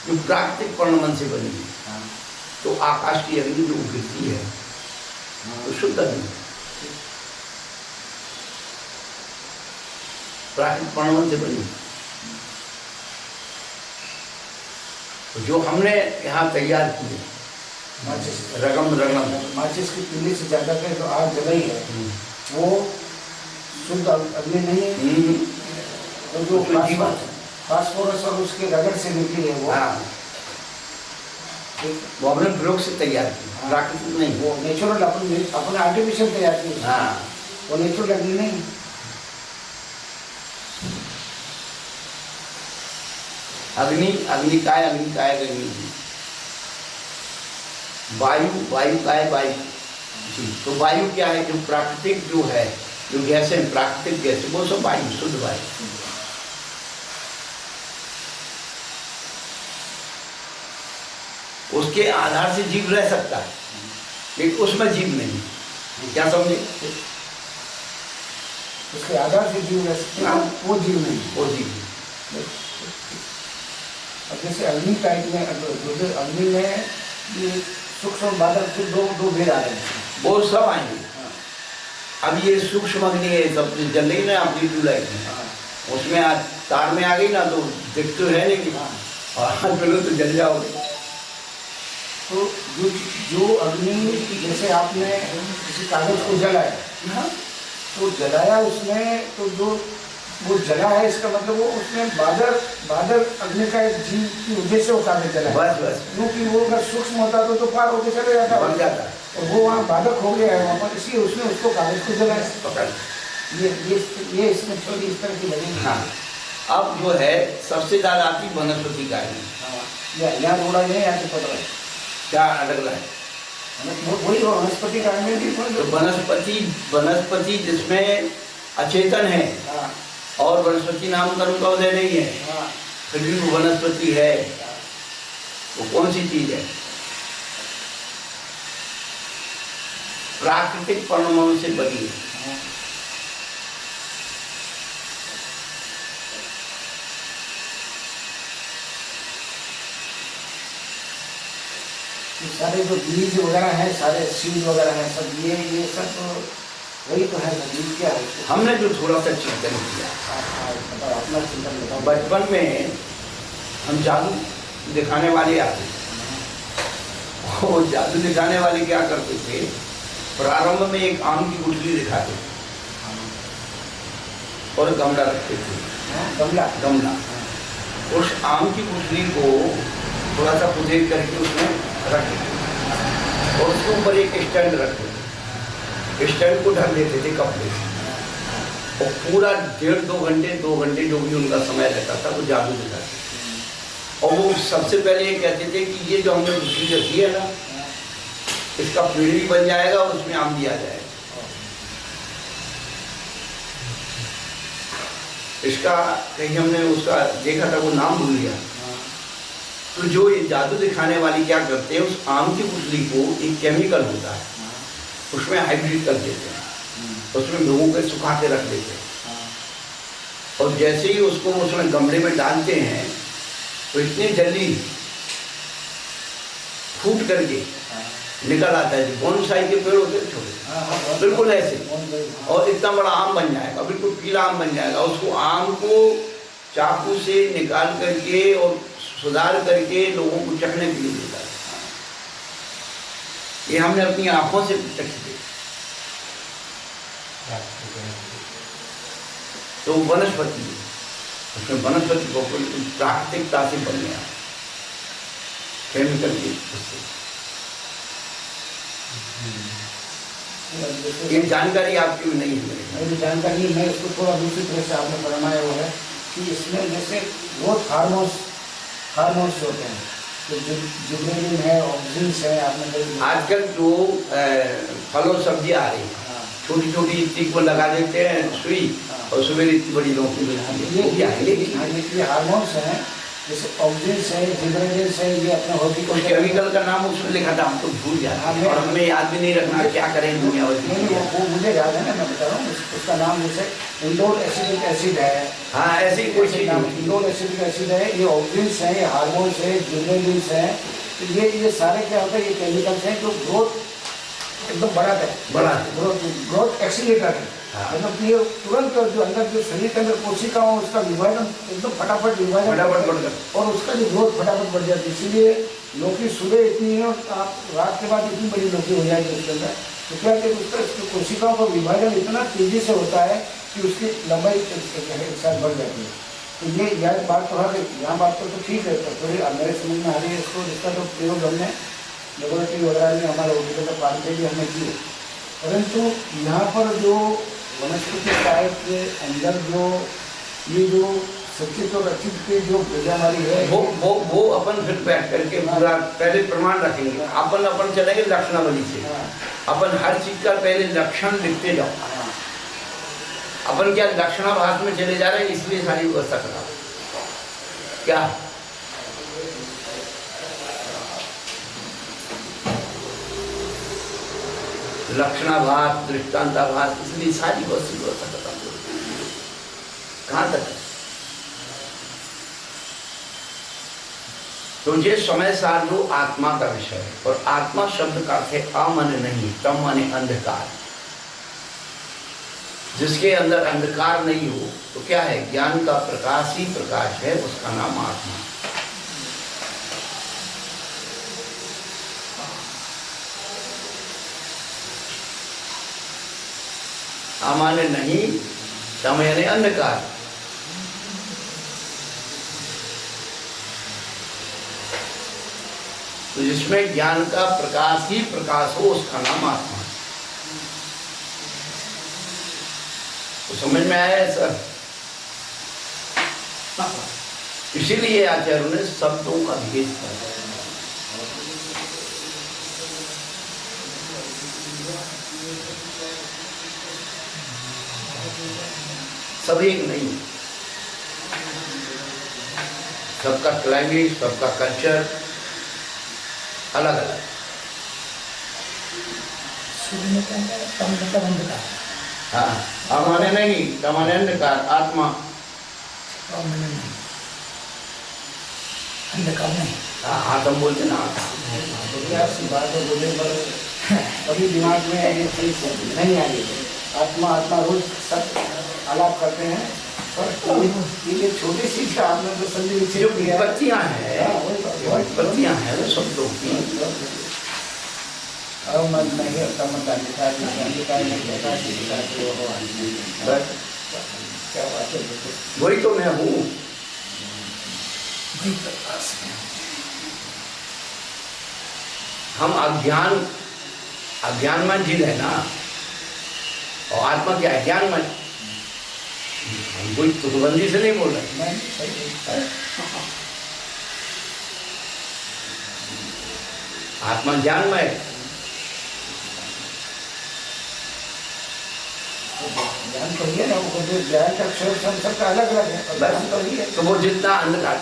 जो प्राकृतिक परमाणु से बनी है, तो आकाश की अग्नि जो गिरती है तो शुद्ध अग्नि प्राकृतिक परमाणु से बनी। तो जो हमने यहाँ तैयार किए रगम माचिस की तीली से ज्यादा के जो आग जलाई है वो शुद्ध अग्नि नहीं है। तो जो फास्फोरस और उसके रगड़ से निकली है वो, हाँ, वो अपने प्रयोग से तैयार की, प्राकृतिक नहीं। वो नेचुरल अपने आर्टिफिशियल तैयार की, हाँ, वो नेचुरल अग्नि नहीं। अग्नि काय अग्नि, वायु काय वायु जी। तो वायु क्या है, जो प्राकृतिक जो है, जो गैसें प्राकृतिक गैस, वो सब वायु, शुद्ध वायु। उसके आधार से जीव रह सकता है, लेकिन उसमें जीव नहीं। क्या समझे? उसके आधार से जीव रह सकते हैं, वो जीव नहीं। वो जीव अब जैसे अग्नि टाइप में, अग्नि में ये सूक्ष्म बादल से दो भेद आ रहे हैं, वो सब आएंगे। अब ये सूक्ष्म अग्नि है, सब जल रही ना अपनी ट्यूबलाइट में, उसमें आज तार में आ गई ना तो दिख तो है नहीं, और चलो तो जल जाओगे। तो जो अग्नि, जैसे आपने किसी कागज को जलाया, तो जलाया उसमें, तो जो वो जला है इसका मतलब वो उसमें बादल अग्नि का एक जीव की वजह से वो कागज जला है। बस क्योंकि वो अगर सूक्ष्म होता तो पार होके चले जाता, बन जाता, और वो वहाँ बाधक हो गया है वहाँ पर, इसलिए उसने उसको कागज को जलाया। पकड़। ये इसमें छोटी इस तरह की लगेगी। हाँ, अब जो है सबसे ज्यादा आती वनस्पति का है, यहाँ थोड़ा नहीं यहाँ से पड़ रहा है, क्या अलग है? वही वनस्पति का है। तो वनस्पति जिसमें अचेतन है, और वनस्पति नाम कर्म का उदय नहीं है, फिर भी वो वनस्पति है। वो कौन सी चीज है? प्राकृतिक परमाणु से बनी है। सारे जो बीज वगैरह हैं, सारे सीड वगैरह हैं, सब ये सब तो वही तो है। बीज क्या है? हमने जो थोड़ा सा चिंतन किया, अपना चिंतन बताओ। बचपन में हम जादू दिखाने वाले आते, वो जादू दिखाने वाले क्या करते थे, प्रारंभ में एक आम की गुठली दिखाते और गमला रखते थे। गमला उस आम की गुठली को थोड़ा सा पुदेर करके उसमें रखते और उसके ऊपर एक स्टैंड रखते थे, स्टैंड को ढक देते थे कपड़े से, और पूरा 1.5-2 घंटे जो भी उनका समय रहता था वो जादू दिखाते। और वो सबसे पहले ये कहते थे कि ये जो हमने गुठली रखी है ना, इसका पेड़ भी बन जाएगा और उसमें आम दिया जाएगा। इसका कहीं हमने उसका देखा था, वो नाम भूल गया। तो जो ये जादू दिखाने वाले क्या करते हैं, उस आम की गुठली को एक केमिकल होता है, उसमें हाइब्रिड कर देते हैं, उसमें लोगों को सुखा के रख देते हैं, और जैसे ही उसको उसमें गमले में डालते हैं तो इतनी जल्दी फूट करके निकल आता है। बोनसाई के पेड़ होते हैं छोटे, हाँ, बिल्कुल ऐसे, कौन गई, हाँ। और इतना बड़ा आम बन जाएगा, बिल्कुल पीला आम बन जाएगा। उसको आम को चाकू से निकाल करके और सुधार करके लोगों को चखने के लिए देता है। ये हमने अपनी आंखों से चखी थी। तो वनस्पति है, उसमें वनस्पति को प्राकृतिकता से बन गया, केमिकल की उससे। ये जानकारी आपकी भी नहीं है मेरे ख्याल। मेरी जानकारी मैं इसको थोड़ा दूसरी तरह से आपने फरमाया हुआ है कि इसमें जैसे ग्रोथ हार्मोन्स होते हैं, तो जिब्रेलिन है, ऑक्सिन्स है, आपने कही। आजकल जो फल और सब्जी आ रही है, हाँ, छोटी छोटी इतनी को लगा देते हैं सुई, और सुबह इतनी बड़ी लौकी मिलती है, वो क्या है? लेकिन ये हार्मोन्स हैं, जैसे ऑक्सिन्स है, जिब्रेलिन्स है, ये अपने उस हॉर्टिकल्चर केमिकल का नाम उसमें लिखा था, हम तो भूल जाते हैं और हमें याद भी नहीं रखना क्या करें दुनिया भर नहीं, की। वो मुझे याद है ना, मैं बता रहा हूँ उसका नाम जैसे इंडोल एसिटिक एसिड है। हाँ, ऐसी कोई चीज नाम नहीं। इंडोल एसिटिक एसिड है, ये ऑक्सिन्स है, ये हार्मोन्स है, जिब्रेलिन्स है, तो ये सारे क्या होता है, ये केमिकल्स हैं जो ग्रोथ एकदम बढ़ाते हैं, बड़ा ग्रोथ एक्सीलेटर है। हाँ। मतलब कि ये तुरंत जो अंदर जो शरीर के अंदर कोशिकाओं उसका विभाजन एकदम फटाफट विभाजन फटाफट करता है, बढ़कर। और उसका जो ग्रोथ फटाफट बढ़ जाती है। इसीलिए लौकी सुबह इतनी है और आप रात के बाद इतनी बड़ी लौकी हो जाएगी उसके अंदर। तो क्या कि उसका कोशिकाओं का विभाजन इतना तेजी से होता है कि उसकी लंबाई एक साथ बढ़ जाती है। तो ये यह बात तो है, यहाँ बात तो ठीक है, तो थोड़ी मेरे समझ में आ रही है इसको, इसका तो प्रयोग हमने लेबोरेटरी वगैरह में हमारे हॉस्पिटल का पार्ट भी हमने किए, परंतु यहाँ पर जो वनस्पति टाइप के अंदर जो ये जो सचित और अचित के जो बीजामारी है, वो अपन फिर बैठ करके पूरा पहले प्रमाण रखेंगे। अपन चलेंगे लक्षणावली से। अपन हर चीज का पहले लक्षण लिखते जाओ। अपन क्या लक्षणाभास में चले जा रहे हैं, इसलिए सारी व्यवस्था खराब क्या। लक्षणाभास, दृष्टांताभास, इसलिए सारी व्यवस्था खत्म हो गई। कहाँ तक? तो ये समय सार जो आत्मा का विषय है, और आत्मा शब्द का अर्थ है अमन नहीं, तम माने अंधकार। जिसके अंदर अंधकार नहीं हो तो क्या है, ज्ञान का प्रकाश ही प्रकाश है, उसका नाम आत्मा। अमाने नहीं, तम यानी अंधकार। तो जिसमें ज्ञान का प्रकाश ही प्रकाश हो, उसका नाम आत्मा। तो समझ में आया सर? इसीलिए आचार्यों ने शब्दों का भेद कर दिया। सब एक नहीं, सबका क्लाइमेट, सबका कल्चर अलग अलग। शुरू में क्या है, तम मतलब अंधकार, हाँ, अमाने नहीं, तमाने अंधकार, आत्मा। और मैंने नहीं, अंधकार नहीं। हाँ, तुम बोलते ना। ऐसी बात है बोलने पर कभी दिमाग में ये चीज नहीं आ रही। आत्मा आत्मा रोज सब आलाप करते हैं, पर ये छोटी सी आपने जो संधि जो विच्छेद किया है, विपत्तियां हैं, विपत्तियां हैं वो शब्दों की। मन नहीं होता, मन का निकाल नहीं होता, बस क्या बात है। वही तो मैं हूँ। वही प्रकाश है। हम अज्ञान में जी रहे ना, और आत्मा क्या है, ज्ञान में। हम कोई तुकबंदी से नहीं बोल रहे। नहीं, सही है। आत्मा ज्ञान में है। ज्ञान तो ये ना, वो जो ज्ञान का अक्षर सबका अलग अलग है, पर ज्ञान तो ये है। तो वो जितना अंधकार,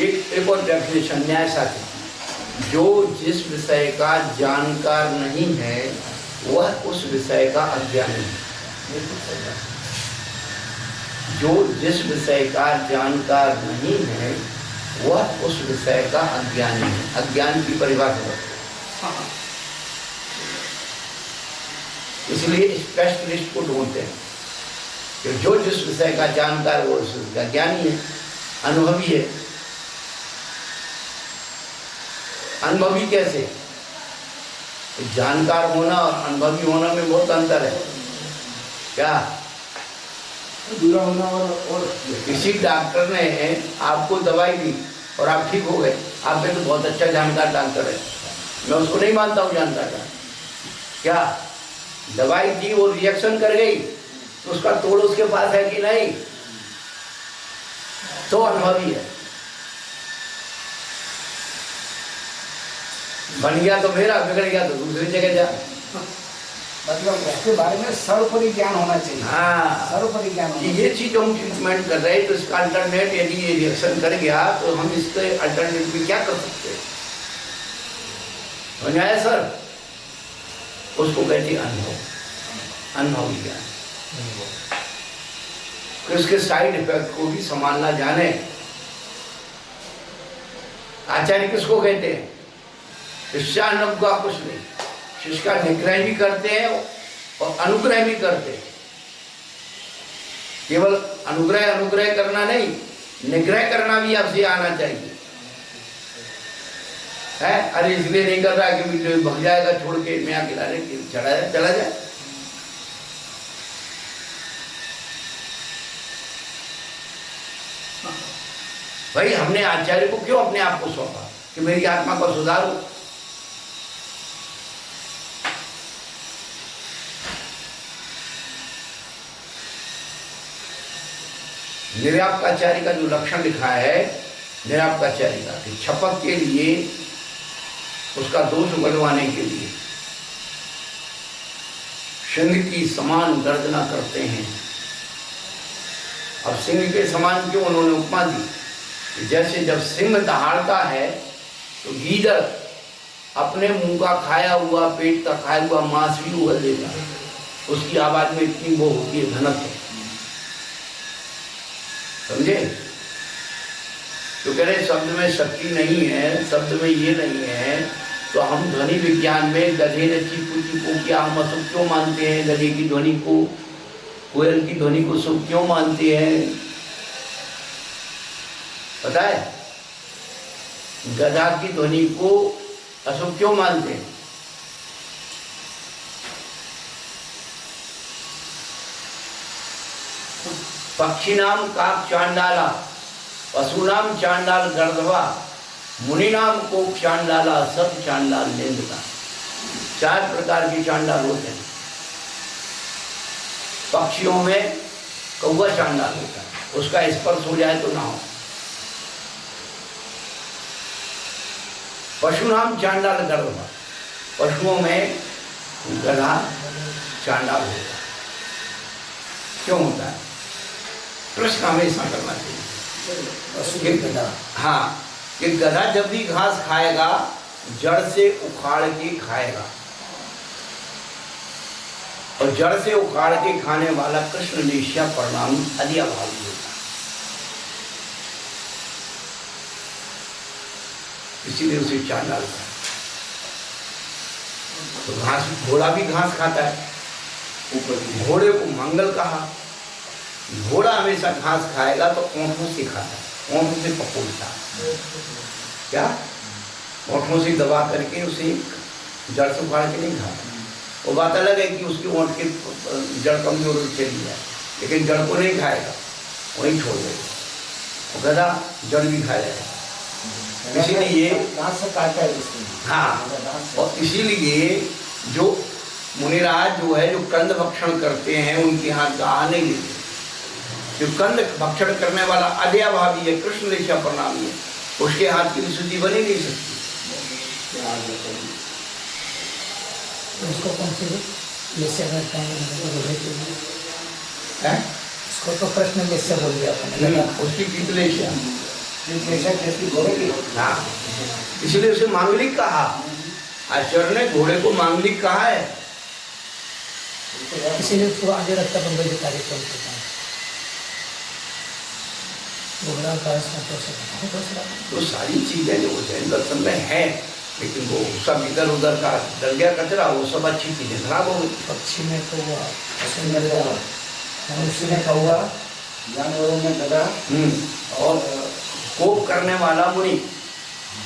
एक और डेफिनेशन न्याय साथी, जो जिस विषय का जानकार नहीं है वह उस विषय का अज्ञानी है। जो जिस विषय का जानकार नहीं है वह उस विषय का अज्ञानी है। अज्ञान की परिभाषा बताओ। इसलिए स्पेशलिस्ट को ढूंढते हैं कि जो जिस विषय का जानकार है वो उस का ज्ञानी है, अनुभवी है। अनुभवी कैसे? जानकार होना और अनुभवी होना में बहुत अंतर है। क्या? बुरा होना और किसी डॉक्टर ने आपको दवाई दी और आप ठीक हो गए, आप में तो बहुत अच्छा जानकार डॉक्टर है, मैं उसको नहीं मानता हूँ जानकार का। क्या? दवाई दी वो रिएक्शन कर गई तो उसका तोड़ उसके पास है कि नहीं, तो अनुभवी है। बन गया तो मेरा, बिगड़ गया तो दूसरी जगह जा। मतलब उसके बारे में सर्वोपरि ज्ञान होना चाहिए। हाँ, सर्वोपरि ज्ञान होना ये चीज हम ट्रीटमेंट कर रहे हैं, तो इसका अल्टरनेट यदि ये रिएक्शन कर गया तो हम इसके अल्टरनेट में क्या कर सकते हैं? समझ आया सर? उसको कहते हैं अनुभव, अनुभवी ज्ञान। तो इसके साइड इफेक्ट को भी संभालना जाने। आचार्य किसको कहते हैं? शिष्यानुग्रह का कुछ नहीं, शिष्य का निग्रह भी करते हैं और अनुग्रह भी करते हैं। केवल अनुग्रह करना नहीं, निग्रह करना भी आपसे आना चाहिए। है अरे इसलिए नहीं कर रहा कि भग जाएगा छोड़ के, मैं अकेला चला जाए। भाई हमने आचार्य को क्यों अपने आप को सौंपा कि मेरी आत्मा को सुधारो? निर्यापकाचार्य का जो लक्षण लिखा है, निर्यापकाचार्य का कि छपक के लिए, उसका दोष उगलवाने के लिए सिंह की समान गर्जना करते हैं। अब सिंह के समान क्यों उन्होंने उपमा दी? कि जैसे जब सिंह दहाड़ता है तो गीदड़ अपने मुंह का खाया हुआ, पेट का खाया हुआ मांस भी उगल देगा, उसकी आवाज में इतनी वो होती है, धनक है। समझे? तो कह रहे शब्द में शक्ति नहीं है, शब्द में ये नहीं है, तो हम ध्वनि विज्ञान में गधे ने चीपू चीपू क्या हम अशुभ क्यों मानते हैं? गधे की ध्वनि को, कोयल की ध्वनि को शुभ क्यों मानते हैं? पता है? गधा की ध्वनि को अशुभ क्यों मानते हैं? पक्षी नाम काक चांडाला, पशु नाम चांडाल गर्दवा, मुनि नाम को चांडाला, सब चांडाल लेंदका। 4 प्रकार के चांडाल होते हैं। पक्षियों में कौवा चांडाल होता है, उसका स्पर्श हो जाए तो ना हो। पशु नाम चांडाल गर्दवा, पशुओं में गधा चांडाल होता है। क्यों होता है? प्रश्न हमेशा करना चाहिए। गधा, हाँ, कि गधा जब भी घास खाएगा जड़ से उखाड़ के खाएगा, और जड़ से उखाड़ के खाने वाला कृष्ण निश्चय परिणाम अदियाभावी होता है। इसीलिए उसे चांडाल का। तो घास, घोड़ा भी घास खाता है, घोड़े को मंगल कहा। घोड़ा हमेशा घास खाएगा तो ओंठों से खाता है, ओंठों से पकोड़ता है। क्या? ओंठों से दबा करके उसे जड़ से उखाड़ के नहीं खाता। वो बात अलग है कि उसकी ओंठ की जड़ कमजोर चली जाए, लेकिन जड़ को नहीं खाएगा, वहीं छोड़ देगा। गधा जड़ भी खा जाएगा। इसीलिए दांत से काटता है इसको। हाँ, और इसीलिए जो मुनिराज जो है, जो कंद भक्षण करते हैं, उनके हाथ का आने नहीं लेते। जो कंद भक्षण करने वाला अद्याभावी है, कृष्ण लेखा प्रणामी है, उसके हाथ की विशुद्धि बनी नहीं सकती। उसको कौन सी लेस्य करते हैं? उसको तो प्रश्न लेस्य बोल दिया आपने। उसकी पितलेशा, कैसी घोड़े की। हाँ, इसलिए उसे मांगलिक कहा। आचार्य ने घोड़े को मांगलिक कहा है। इसीलिए उसको आगे रखता बंदे के कार्यक्रम होता है। घोड़ा का तो सारी चीजें जो जैन दर्शन में है, लेकिन वो सब इधर उधर का डल गया कचरा, वो सब अच्छी चीजें खराब हो गई। पक्षी में कौवा, पशु में गधा, मनुष्य में कौवा, जानवरों में गधा। और कोप करने वाला मुनि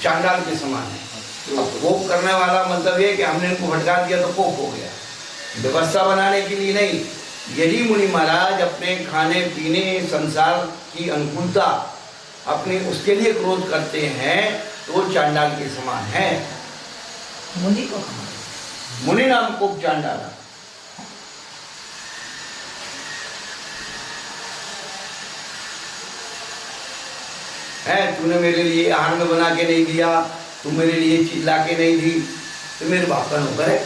चांडाल के समान है। अब कोप करने वाला मतलब ये कि हमने इनको भटका दिया तो कोप हो गया, व्यवस्था बनाने के लिए नहीं। यदि मुनि महाराज अपने खाने पीने संसार की अनुकूलता अपने उसके लिए क्रोध करते हैं तो वो चांडाल के समान है। मुनि को मुनि नाम कोप चांडाला। है तूने मेरे लिए आहार में बना के नहीं दिया, तू मेरे लिए चीज ला के नहीं दी, तो मेरे बाप का नौकर है?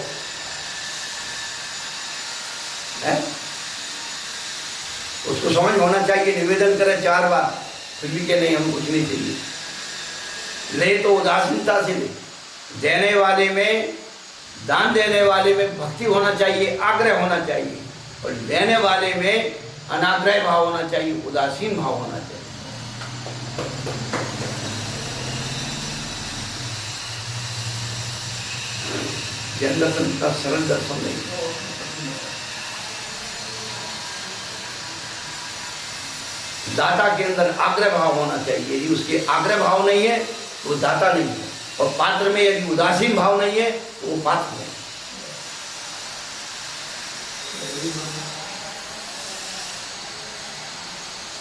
उसको समझ होना चाहिए। निवेदन करे 4 बार फिर भी के नहीं हम कुछ नहीं चाहिए। ले तो उदासीनता से ले। देने वाले में, दान देने वाले में भक्ति होना चाहिए, आग्रह होना चाहिए, और लेने वाले में अनाग्रह भाव होना चाहिए, उदासीन भाव होना चाहिए। जैन दर्शन का सरल दर्शन नहीं। दाता के अंदर आग्रह भाव होना चाहिए। यदि उसके आग्रह भाव नहीं है तो वो दाता नहीं है, और पात्र में यदि उदासीन भाव नहीं है तो वो पात्र नहीं।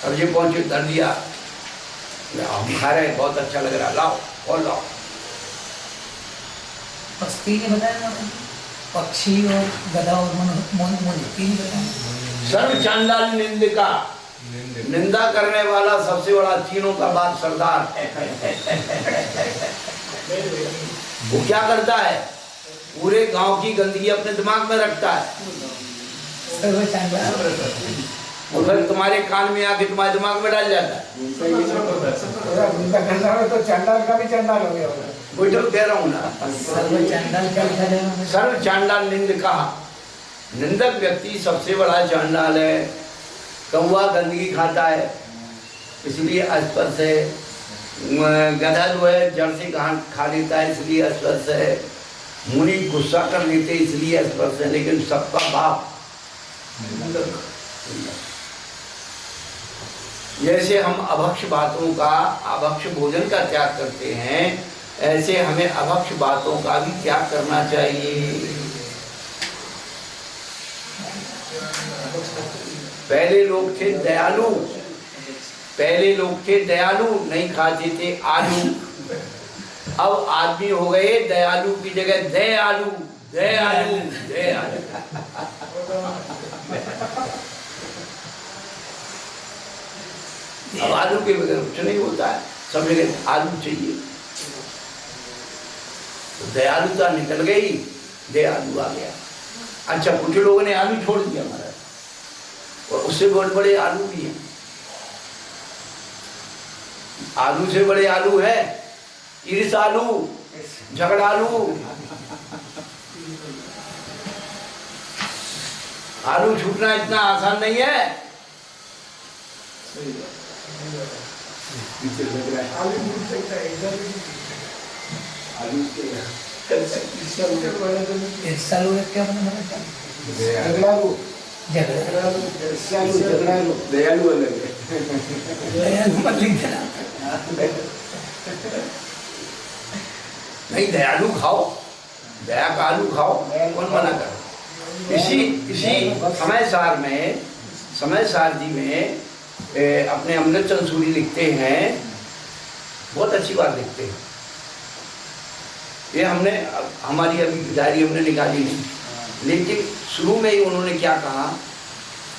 अब ये पहुंचे धर दिया, हम खा रहे हैं, बहुत अच्छा लग रहा, लाओ और लाओ। बस 3 ही बताया ना, पक्षी और गधा और मुनि 3 बताया। सर्व चांडाल निंदिका, निंदा करने वाला सबसे बड़ा तीनों का बाप सरदार है। वो क्या करता है? पूरे गांव की गंदगी अपने दिमाग में रखता है, सर्व चांडाल, और फिर तुम्हारे कान में आके तुम्हारे दिमाग में डाल जाता है। उनका गंदा हो तो चांडाल का भी चांडाल हो गया होगा। वही तो कह रहा हूँ ना, सर्व चांडाल क्या लिखा जाएगा? सर्व चांडाल निंदका। निंदक व्यक्ति सबसे बड़ा चांडाल है। कौवा गंदगी खाता है इसलिए अस्पर्श है। गधा जो है जड़ से खा लेता है इसलिए अस्पर्श है। मुनि गुस्सा कर लेते इसलिए अस्पर्श है। लेकिन सबका बाप जैसे हम अभक्ष बातों का, अभक्ष भोजन का त्याग करते हैं, ऐसे हमें अभक्ष बातों का भी त्याग करना चाहिए। पहले लोग थे दयालु, पहले लोग थे दयालु, नहीं खाते थे आलू। अब आदमी हो गए दयालु की जगह दयालु, दयालु, दयालु। अब आलू के बगैर कुछ नहीं होता है, सब जगह आलू चाहिए। तो दयालुता निकल गई, दयालु आ गया। अच्छा, कुछ लोगों ने आलू छोड़ दिया हमारा, और उससे बहुत बड़े आलू भी हैं। आलू से बड़े आलू है ईर्ष्यालु, झगड़ालू। आलू छूटना इतना आसान नहीं है। पीछे लग रहा है आलू दूर सकता है इधर भी आलू के ईर्ष्यालु क्या बना? झगड़ालू, झगड़ा, ईर्ष्यालु, झगड़ालू। दयालु अलग है। दयालु मत लिख देना। नहीं, दयालु खाओ, दया का आलू खाओ, कौन मना कर। इसी समय सार जी में अपने अमृत चंसूरी लिखते हैं, बहुत अच्छी बात लिखते हैं। ये हमने हमारी अभी डायरी हमने निकाली नहीं, लेकिन शुरू में ही उन्होंने क्या कहा,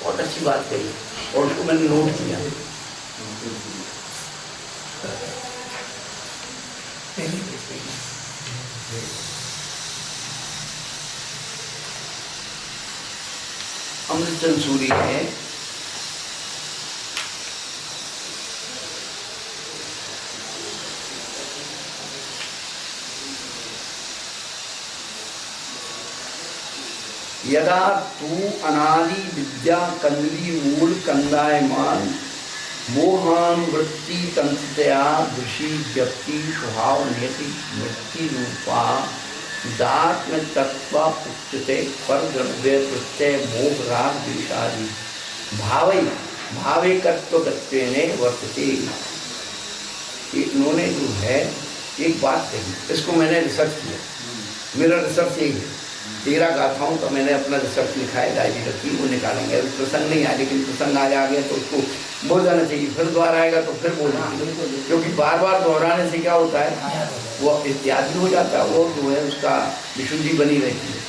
बहुत अच्छी बात कही, और उसको मैंने नोट किया। अमृत चंसूरी है, यदा तू अनादि विद्या कंदली मूल कंदायमान मोहानुवृत्ति तंत्रतया दृषि व्यक्ति स्वभाव नियति वृत्ति रूपा दात्म तत्व उच्चते पर द्रव्य प्रत्यय मोह राग विषादी भावई भावे कर्तव्यत्वेने वर्तते। इन्होंने जो है एक बात कही, इसको मैंने रिसर्च किया, मेरा रिसर्च यही है। 13 गाथाओं का मैंने अपना रिसर्च लिखा है, डायरी रखी, वो निकालेंगे। अभी प्रसंग नहीं आया, लेकिन प्रसंग आ गया तो उसको बोल जाना चाहिए, फिर दोबारा आएगा तो फिर बोलना, क्योंकि बार बार दोहराने से क्या होता है, वो इत्यादि हो जाता है, वो जो है उसका विशुद्धि बनी रहती है।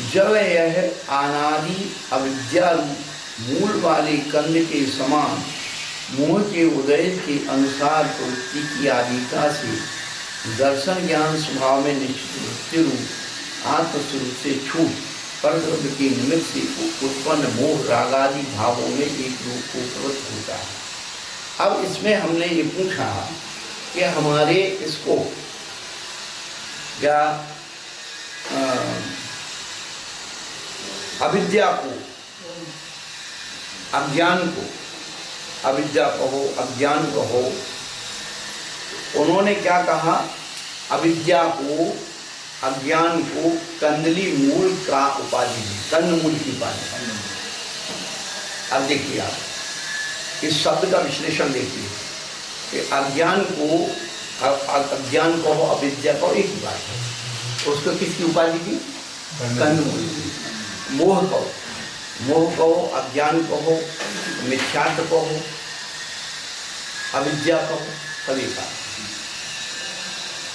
जब यह अनादि अविद्या मूल वाले कंद के समान मोह के उदय के अनुसार प्रवृत्ति की आदिता से दर्शन ज्ञान स्वभाव में निश्चित वृत्ति रूप आत्मस्वरूप से छूट परद्रव्य के निमित्त से उत्पन्न मोह रागादि भावों में एक रूप को प्रवृत्त होता है। अब इसमें हमने ये पूछा कि हमारे इसको क्या अविद्या को, अज्ञान को, अविद्या कहो अज्ञान कहो, उन्होंने क्या कहा, अविद्या को अज्ञान को कंदली मूल का उपाधि दी, कंद मूल की उपाधि। अब देखिए आप इस शब्द का विश्लेषण देखिए कि अज्ञान को अज्ञान कहो अविद्या कहो एक ही बात है, उसको किसकी उपाधि दी, कंद मूल की। मोह कहो अज्ञान कहो मिथ्यात्व कहो अविद्या कहो सभी का,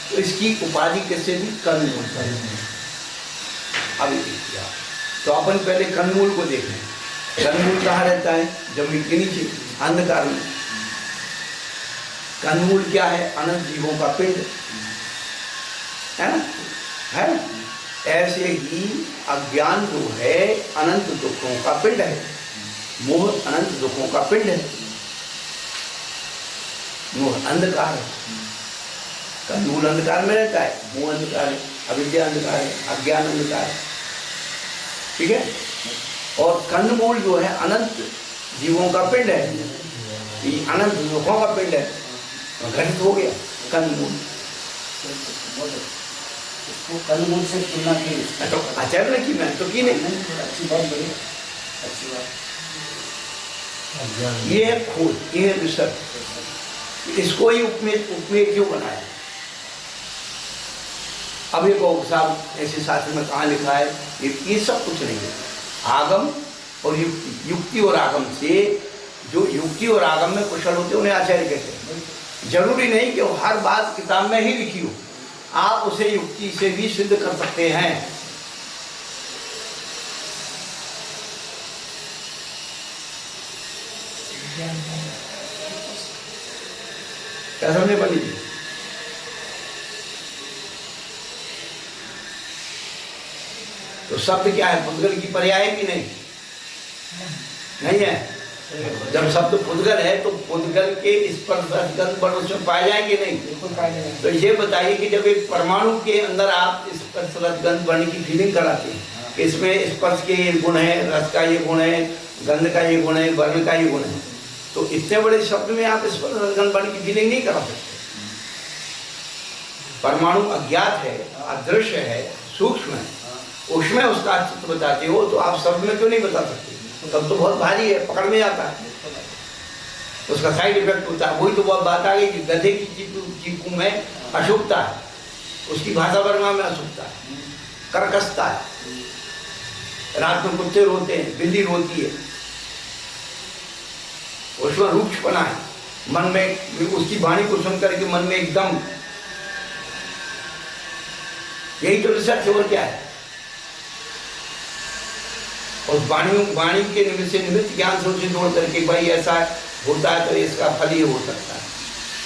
तो इसकी उपाधि कैसे भी कंदमूल है। अभी देखिए तो अपन पहले कंदमूल को देखें। कंदमूल कहाँ रहता है, जमीन के नीचे अंधकार में। कंदमूल क्या है, अनंत जीवों का पिंड है ना, है। ऐसे ही अज्ञान जो है अनंत दुखों का पिंड है, मोह अनंत दुखों का पिंड है। मोह अंधकार है, कंदमूल अंधकार में रहता है, मोह अंधकार है, अविद्या अंधकार है, अज्ञान अंधकार है, ठीक है। और कंदमूल जो है अनंत जीवों का पिंड है, ये अनंत दुखों का पिंड है, घटित हो गया कंदमूल। उसको कंदमूल से तुलना की तो आचार्य ने की, मैं तो की नहीं। अच्छी बात, बड़ी अच्छी बात। ये है खोज, ये है रिसर्च, इसको ही उपमेय क्यों बनाया। अब ये कहो साहब ऐसे शास्त्र में कहाँ लिखा है, ये सब कुछ नहीं है। आगम और युक्ति, युक्ति और आगम से, जो युक्ति और आगम में कुशल होते उन्हें आचार्य कहते हैं। जरूरी नहीं कि वो हर बात किताब में ही लिखी हो, आप उसे युक्ति से भी सिद्ध कर सकते हैं। क्या समझे पंडित जी? तो शब्द क्या है, पुद्गल की पर्याय है कि नहीं, नहीं है। जब शब्द पुद्गल है तो पुद्गल के स्पर्शगंध वर्ण उसमें पाए जाएंगे नहीं, बिल्कुल पाए जाएंगे। तो ये बताइए कि जब एक परमाणु के अंदर आप स्पर्शगंध वर्ण की फीलिंग कराते हैं कि इसमें स्पर्श के ये गुण है, रस का ये गुण है, गंध का ये गुण है, वर्ण का ये गुण है, तो इतने बड़े शब्द में आप स्पर्शगंध वर्ण की फीलिंग नहीं करा सकते। परमाणु अज्ञात है, अदृश्य है, सूक्ष्म है, उसमें उसका अस्तित्व बताते हो तो आप शब्द में क्यों नहीं बता सकते। तब तो बहुत भारी है, पकड़ में आता है, उसका साइड इफेक्ट होता है। वही तो बहुत बात आ गई कि गधे की चीकू में अशुभता है, उसकी भाषा वर्मा में अशुभता है, कर्कशता है। रात में कुत्ते रोते हैं, बिल्ली रोती है, उसमें रूक्षपना है, मन में उसकी वाणी को सुनकर के मन में एकदम, यही तो रिसर्च और क्या है। और वाणी के निमित्त से निमित्त ज्ञान से उसे जोड़ करके भाई ऐसा होता है तो इसका फल ये हो सकता है,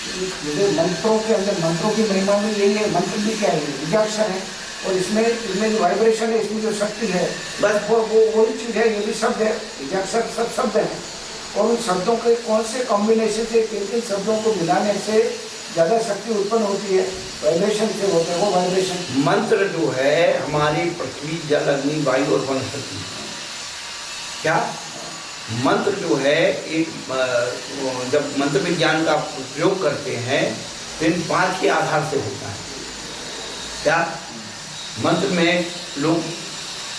जैसे मंत्रों के अंदर मंत्रों की महिमा में यही है, मंत्र भी क्या है, बीजाक्षर है, और इसमें जो वाइब्रेशन है, इसमें जो शक्ति है, बस वो वही चीज़ है, ये भी शब्द है, बीजाक्षर सब शब्द है। और उन शब्दों के कौन से कॉम्बिनेशन से, किन किन शब्दों को मिलाने से ज़्यादा शक्ति उत्पन्न होती है, वाइब्रेशन से होते हैं वो वाइब्रेशन। मंत्र जो है हमारी पृथ्वी, जल, अग्नि, वायु और वनस्पति, क्या मंत्र जो है एक जब मंत्र विज्ञान का प्रयोग करते हैं तो इन 5 के आधार से होता है। क्या मंत्र में लोग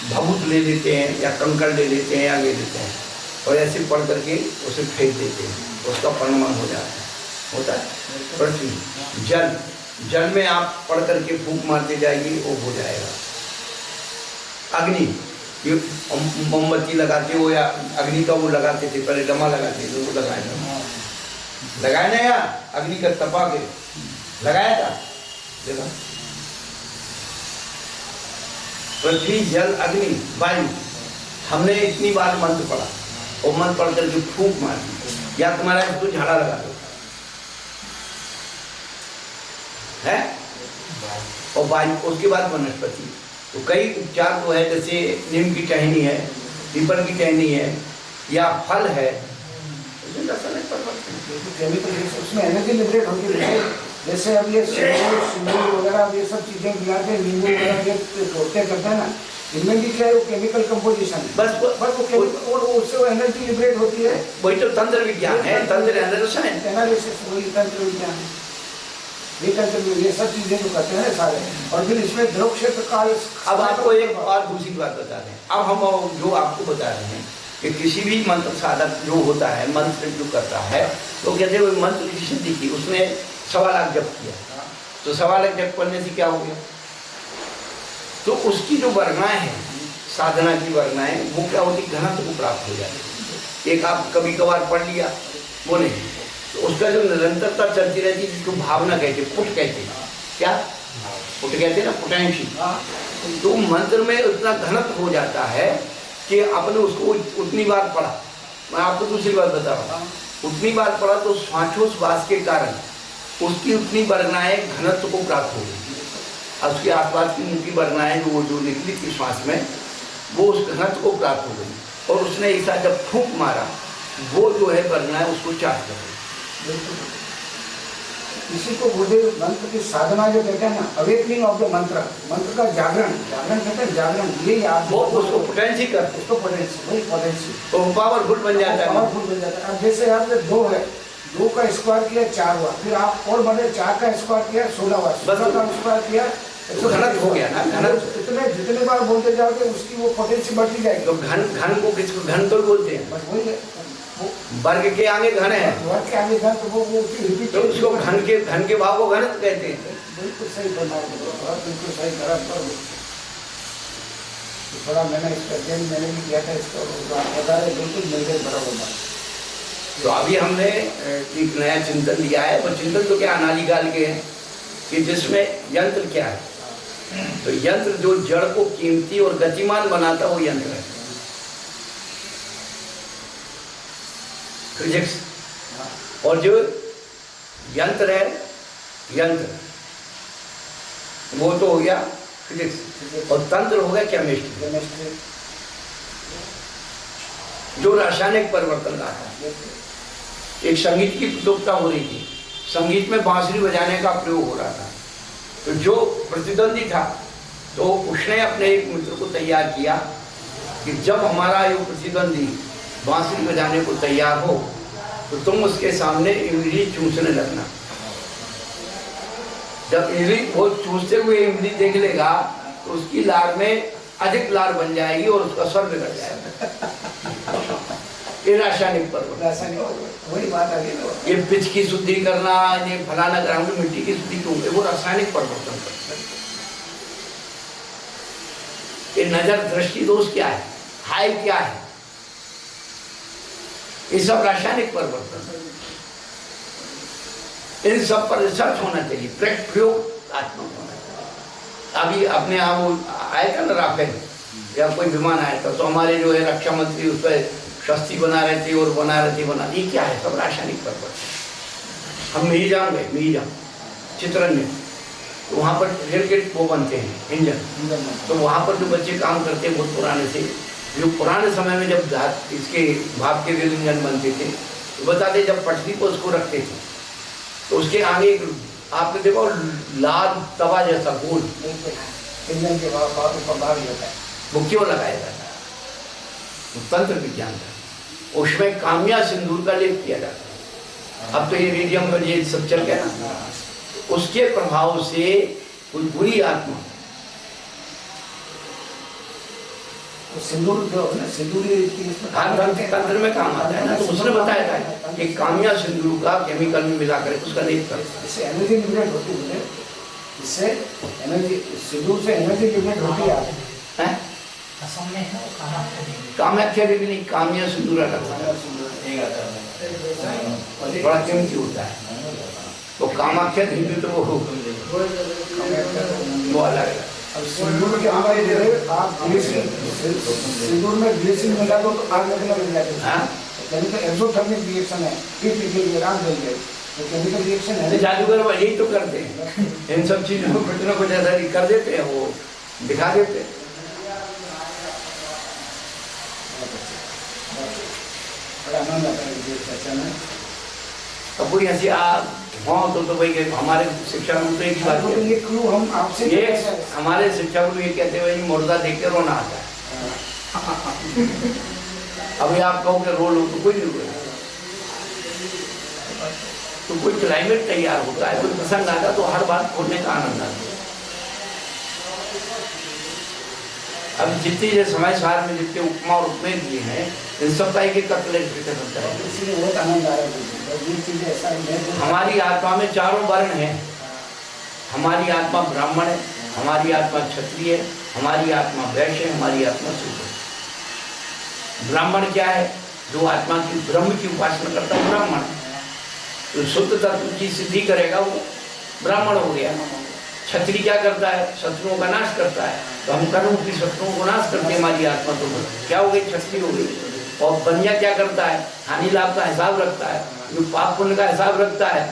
भभूत ले लेते हैं या कंकड़ ले लेते हैं या ले लेते हैं और ऐसे पढ़ करके उसे फेंक देते हैं, उसका परिणाम हो जाता है, होता है। पृथ्वी, जल, जल में आप पढ़ करके फूंक मारते जाइए वो हो जाएगा। अग्नि, ये मोमबत्ती लगाते हो या अग्नि का वो लगाते थे, पहले डमा लगाते थे, वो लगाया ना, या अग्नि का तपा के लगाया था, देखा। पृथ्वी, जल, अग्नि, वायु, हमने इतनी बार मंत्र पढ़ा और मंत्र पढ़ करके फूंक मारी, या तुम्हारा इसको झाड़ा लगा दो है, और वायु, उसके बाद वनस्पति। तो कई उपचार तो है, जैसे नीम की टहनी है, पीपल की टहनी है, या फल है, उसमें एनर्जी लिबरेट होती है। जैसे अब ये सिंदूर वगैरह ये सब चीजें मिलाते हैं, नींबू वगैरह ये होते करते हैं ना, इनमें भी क्या है, वो केमिकल कंपोजिशन है, बस और उससे वो एनर्जी लिबरेट होती है। वही तो तंत्र विज्ञान है, तंत्र एनालिसिस, वही तंत्र विज्ञान है, ये सब चीजें जो करते हैं सारे। और फिर इसमें ध्रुव क्षेत्र काल। अब आपको एक और दूसरी बात बता रहे हैं, अब हम जो आपको बता रहे हैं कि किसी भी मंत्र साधक जो होता है, मंत्र जो करता है, तो कहते हैं वो मंत्र की सिद्धि की, उसने 1.25 लाख जप किया, तो 1.25 लाख जप करने से क्या हो गया, तो उसकी जो वर्णाएं हैं, साधना की वर्णाएं, वो क्या होती, घनत्व को प्राप्त हो जाती। एक आप कभी कभार पढ़ लिया वो नहीं, तो उसका जो निरंतरता चलती रहती है, जिसको भावना कहते, पुट कहते हैं, क्या पुट कहते हैं ना, पोटेंशियल। तो मंत्र में उतना घनत्व हो जाता है कि आपने उसको उतनी बार पढ़ा, मैं आपको दूसरी बात बता रहा हूँ, उतनी बार पढ़ा तो श्वासोच्छ्वास के कारण उसकी उतनी वर्णाएं घनत्व को प्राप्त हो गई। अब उसके आसपास की मुंह की वर्णाएं जो निकली थी श्वास में, वो उस घनत्व को प्राप्त हो गई, और उसने ऐसा जब फूंक मारा, वो जो है वर्णाएं उसको चार्ज कर गई। इसी को बोलते मंत्र की साधना जो कहते हैं ना, अवेकनिंग ऑफ द मंत्र, मंत्र का जागरण, जागरण कहते हैं, जागरण, ये याद वो उसको पोटेंसी करते, उसको पोटेंसी, वही पोटेंसी, तो पावरफुल बन जाता है, पावरफुल बन जाता है। अब जैसे आपने 2 है, 2 का स्क्वायर किया 4 हुआ, फिर आप और बढ़े 4 का स्क्वायर किया 16 हुआ, 16 का स्क्वायर किया तो घनत्व हो गया ना, घनत्व। इतने जितने बार बोलते जाओगे उसकी वो पोटेंसी बढ़ती जाएगी। तो घन को किसको घन तो बोलते हैं, बस वही है, वर्ग के आगे घन है, वर्ग के आगे घन, तो वो रिपीट, तो उसको घन के भाव को घनत्व कहते हैं। बिल्कुल सही बनाओ, बिल्कुल सही करा। थोड़ा मैंने इसका अध्ययन मैंने भी किया था, इसको बता रहे, बिल्कुल मिल गए बराबर। तो अभी हमने एक नया चिंतन लिया है, वो चिंतन तो क्या अनादिकाल के हैं, कि जिसमें यंत्र क्या है, तो यंत्र जो जड़ को कीमती और गतिमान बनाता वो यंत्र है, फिजिक्स। और जो यंत्र है, यंत्र वो तो हो गया फिजिक्स, और तंत्र हो गया केमिस्ट्री, जो रासायनिक परिवर्तन लाता है। एक संगीत की प्रतियोगिता हो रही थी, संगीत में बांसुरी बजाने का प्रयोग हो रहा था, तो जो प्रतिद्वंदी था तो उसने अपने एक मित्र को तैयार किया कि जब हमारा ये प्रतिद्वंदी बांसुरी बजाने को तैयार हो तो तुम उसके सामने इमली चूसने लगना। जब इमली वो चूसते हुए इमली देख लेगा तो उसकी लार में अधिक लार बन जाएगी और उसका स्वर बिगड़ जाएगा। ये रासायनिक परिवर्तन, वही बात आ गई। ये पिच की शुद्धि करना, ये फलाना ग्राम में मिट्टी की शुद्धि क्यों, वो रासायनिक परिवर्तन करते हैं। ये नजर दृष्टि दोष क्या है, हाय क्या है, ये सब रासायनिक परिवर्तन। इन सब पर रिसर्च होना चाहिए, प्रयोगात्मक होना चाहिए। अभी अपने यहाँ आया था ना राफेल या कोई विमान आया था, तो हमारे जो है रक्षा मंत्री उस पर शस्त्री बना रहे थे और बना रहे थे, ये क्या है, सब रासायनिक परिवर्तन। हम मीजाम गए, मीजाम चित्रन में, तो वहाँ पर रेल के वो बनते हैं इंजन। तो वहाँ पर जो बच्चे काम करते हैं बहुत पुराने से, जो पुराने समय में जब इसके भाप के रेल इंजन बनते थे, तो बताते जब पटरी पर उसको रखते थे तो उसके आगे आपने देखो लाल तवा जैसा गोल इंजन के बाद ऊपर भाग जाता है, वो क्यों लगाया जाता है? वो तंत्र विज्ञान था। उसमें काम्या सिंदूर का लेप किया जाता है। अब तो ये रेडियम में ये सब चल गया ना, उसके प्रभाव से कोई बुरी आत्मा, तो सिंदूर जो है ना, सिंदूर तंत्र में काम आता है ना, तो उसने बताया था कि काम्या सिंदूर का केमिकल में मिला कर उसका लेप कर, इससे एनर्जी लिमिटेड होती है, इससे एनर्जी, सिंदूर से एनर्जी लिमिटेड होती है। असम में है वो कामाख्या देवी। कामाख्या देवी नहीं, काम्या सिंदूर अलग होता है, बड़ा कीमती होता है। तो कामाख्या देवी तो वो अलग है। अब सिंदूर के अंदर जो है आप सिंदूर में ग्लिसरीन मिला दो तो आग लगने लग जाती है। केमिकल एक्सोथर्मिक रिएक्शन है, हीट निकल आग जल जाए, तो केमिकल रिएक्शन है। जादूगर वो यही तो करते हैं, इन सब चीजों को कुछ ना कुछ ऐसा कर देते हैं, वो दिखा देते हैं। बड़ा आनंद आता है ये चर्चा में। अब कोई ऐसी हो तो भाई हमारे शिक्षा गुरु तो एक ही बात तो है, ये क्लू हम आपसे ये हमारे शिक्षा गुरु ये कहते हुए मुर्दा देख के रोना आता है। अभी आप कहो कि रो लो तो कोई नहीं रोए, तो कोई क्लाइमेट तैयार होता है, कोई प्रसंग आता तो हर बात खोलने का आनंद आता है। अब जितनी जो समय सार में जितने उपमा और उपमेय दिए हैं, इन सब का एक कटलेट होता है, इसलिए बहुत आनंद आ रहा है। ये चीजें ऐसा है, हमारी आत्मा में चारों वर्ण हैं। हमारी आत्मा ब्राह्मण है, हमारी आत्मा क्षत्रिय है, हमारी आत्मा वैश्य है, हमारी आत्मा शूद्र है। ब्राह्मण क्या है? जो आत्मा की ब्रह्म की उपासना करता है ब्राह्मण। तो शुद्ध तत्व की सिद्धि करेगा वो ब्राह्मण हो गया। क्षत्रिय क्या करता है? शत्रुओं का नाश करता है। तो हम कर्म की शत्रुओं को नाश करते हैं, हमारी आत्मा तो क्या हो गई? क्षत्रिय हो गई। और बनिया क्या करता है? हानि लाभ का हिसाब रखता है, जो पाप पुण्य का हिसाब रखता है,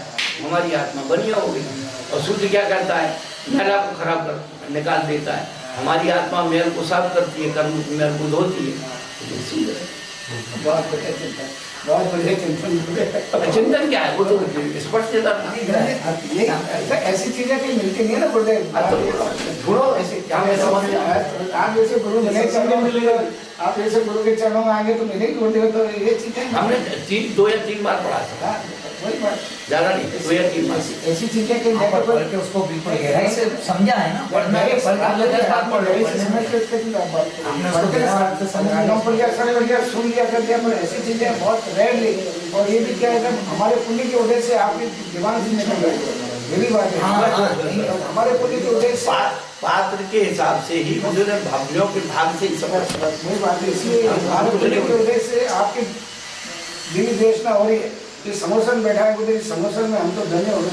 हमारी आत्मा बनिया हो गई। और शुद्ध क्या करता है? मैला को खराब कर निकाल देता है, हमारी आत्मा मैल को साफ करती है, कर्म मैल को धोती है। बहुत बढ़िया चिंतन, बहुत बढ़िया चिंतन। चिंतन क्या है? वो तो स्पष्ट ये ऐसी चीजें कहीं मिलती नहीं है ना गुरुदेव। ढूंढो ऐसे क्या मैं समझ में आया। आप जैसे गुरु मिले चरणों मिलेगा, आप जैसे गुरु के चरणों में आएंगे तो मिलेगी गुरुदेव। तो ये चीजें हमने 2 या 3 बार पढ़ा था, वही बात, ज्यादा नहीं, 2 या 3 बार। ऐसी चीजें कहीं आप पढ़ के उसको बिल्कुल गहराई से समझा है ना, पढ़ना है, पढ़ के अलग अलग बात पढ़ लो, सुन लिया कर दिया, पर ऐसी चीजें बहुत रेयरली। और ये भी क्या है, हमारे पुण्य की वजह से आपके दिमाग से निकल गए, ये भी बात है। हमारे पुण्य की वजह से पात्र के हिसाब से ही मुझे भावनियों के भाग से ही समझ वही बात है। इसलिए हमारे पुण्य की वजह से आपकी दिव्य देशना हो रही है। इस समोसन बैठा है बोले, इस समोसन में हम तो धन्य हो गए।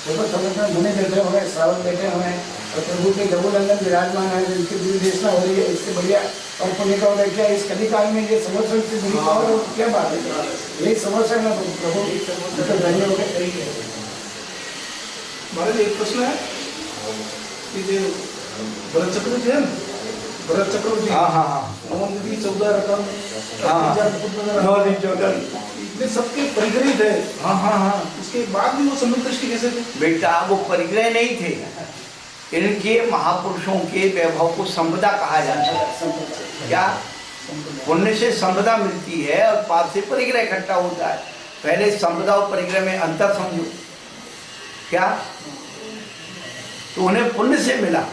देखो समोसन मुनि बैठे हुए हैं, श्रावण बैठे हुए हैं, और प्रभु के लघु लंदन विराजमान है, जिनकी दिव्य देशना हो रही है। इससे बढ़िया और पुण्य का उदय किया इस कलिकाल में। ये समोसन से बड़ी और क्या बात है? यही समोसन है प्रभु, तो धन्य हो गए। महाराज एक प्रश्न है कि जो भरत चक्र जी है ना, भरत चक्र जी, हाँ हाँ हाँ 9 निधि 14 रकम, हाँ 14 इतने सबके परिग्रही थे। हाँ हाँ हाँ। उसके बाद भी वो संयुक्त दृष्टि कैसे थे? बेटा वो परिग्रह नहीं थे, इनके महापुरुषों के वैभव को संपदा कहा जाता है। क्या? पुण्य से संपदा मिलती है और पाप से परिग्रह इकट्ठा होता है। पहले संपदा और परिग्रह में अंतर समझो। क्या? तो उन्हें पुण्य से मिला,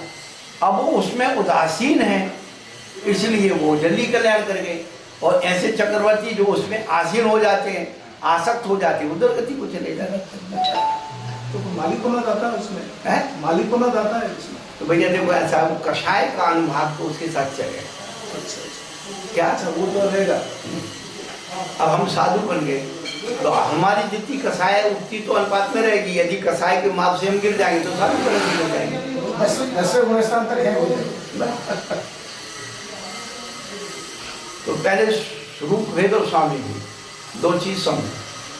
अब वो उसमें उदासीन है, इसलिए वो जल्दी कल्याण कर गए। और ऐसे चक्रवर्ती जो उसमें आसीन हो जाते हैं, आसक्त हो जाते हैं, उधर गति को चले जाते हैं। तो मालिकों दाता है उसमें है, मालिकों दाता है उसमें। तो भैया देखो ऐसा कषाय का अनुभाग तो उसके साथ चले। क्या? अच्छा वो तो रहेगा। अब हम साधु बन गए तो हमारी जितनी कषाय है उतनी तो अनुपात में रहेगी। यदि कषाय के माप से हम गिर जाएंगे तो साधु बन गिर जाएंगे। 10वें गुणस्थान है। तो पहले रूप भेद और स्वामी भी 2 चीज समझ।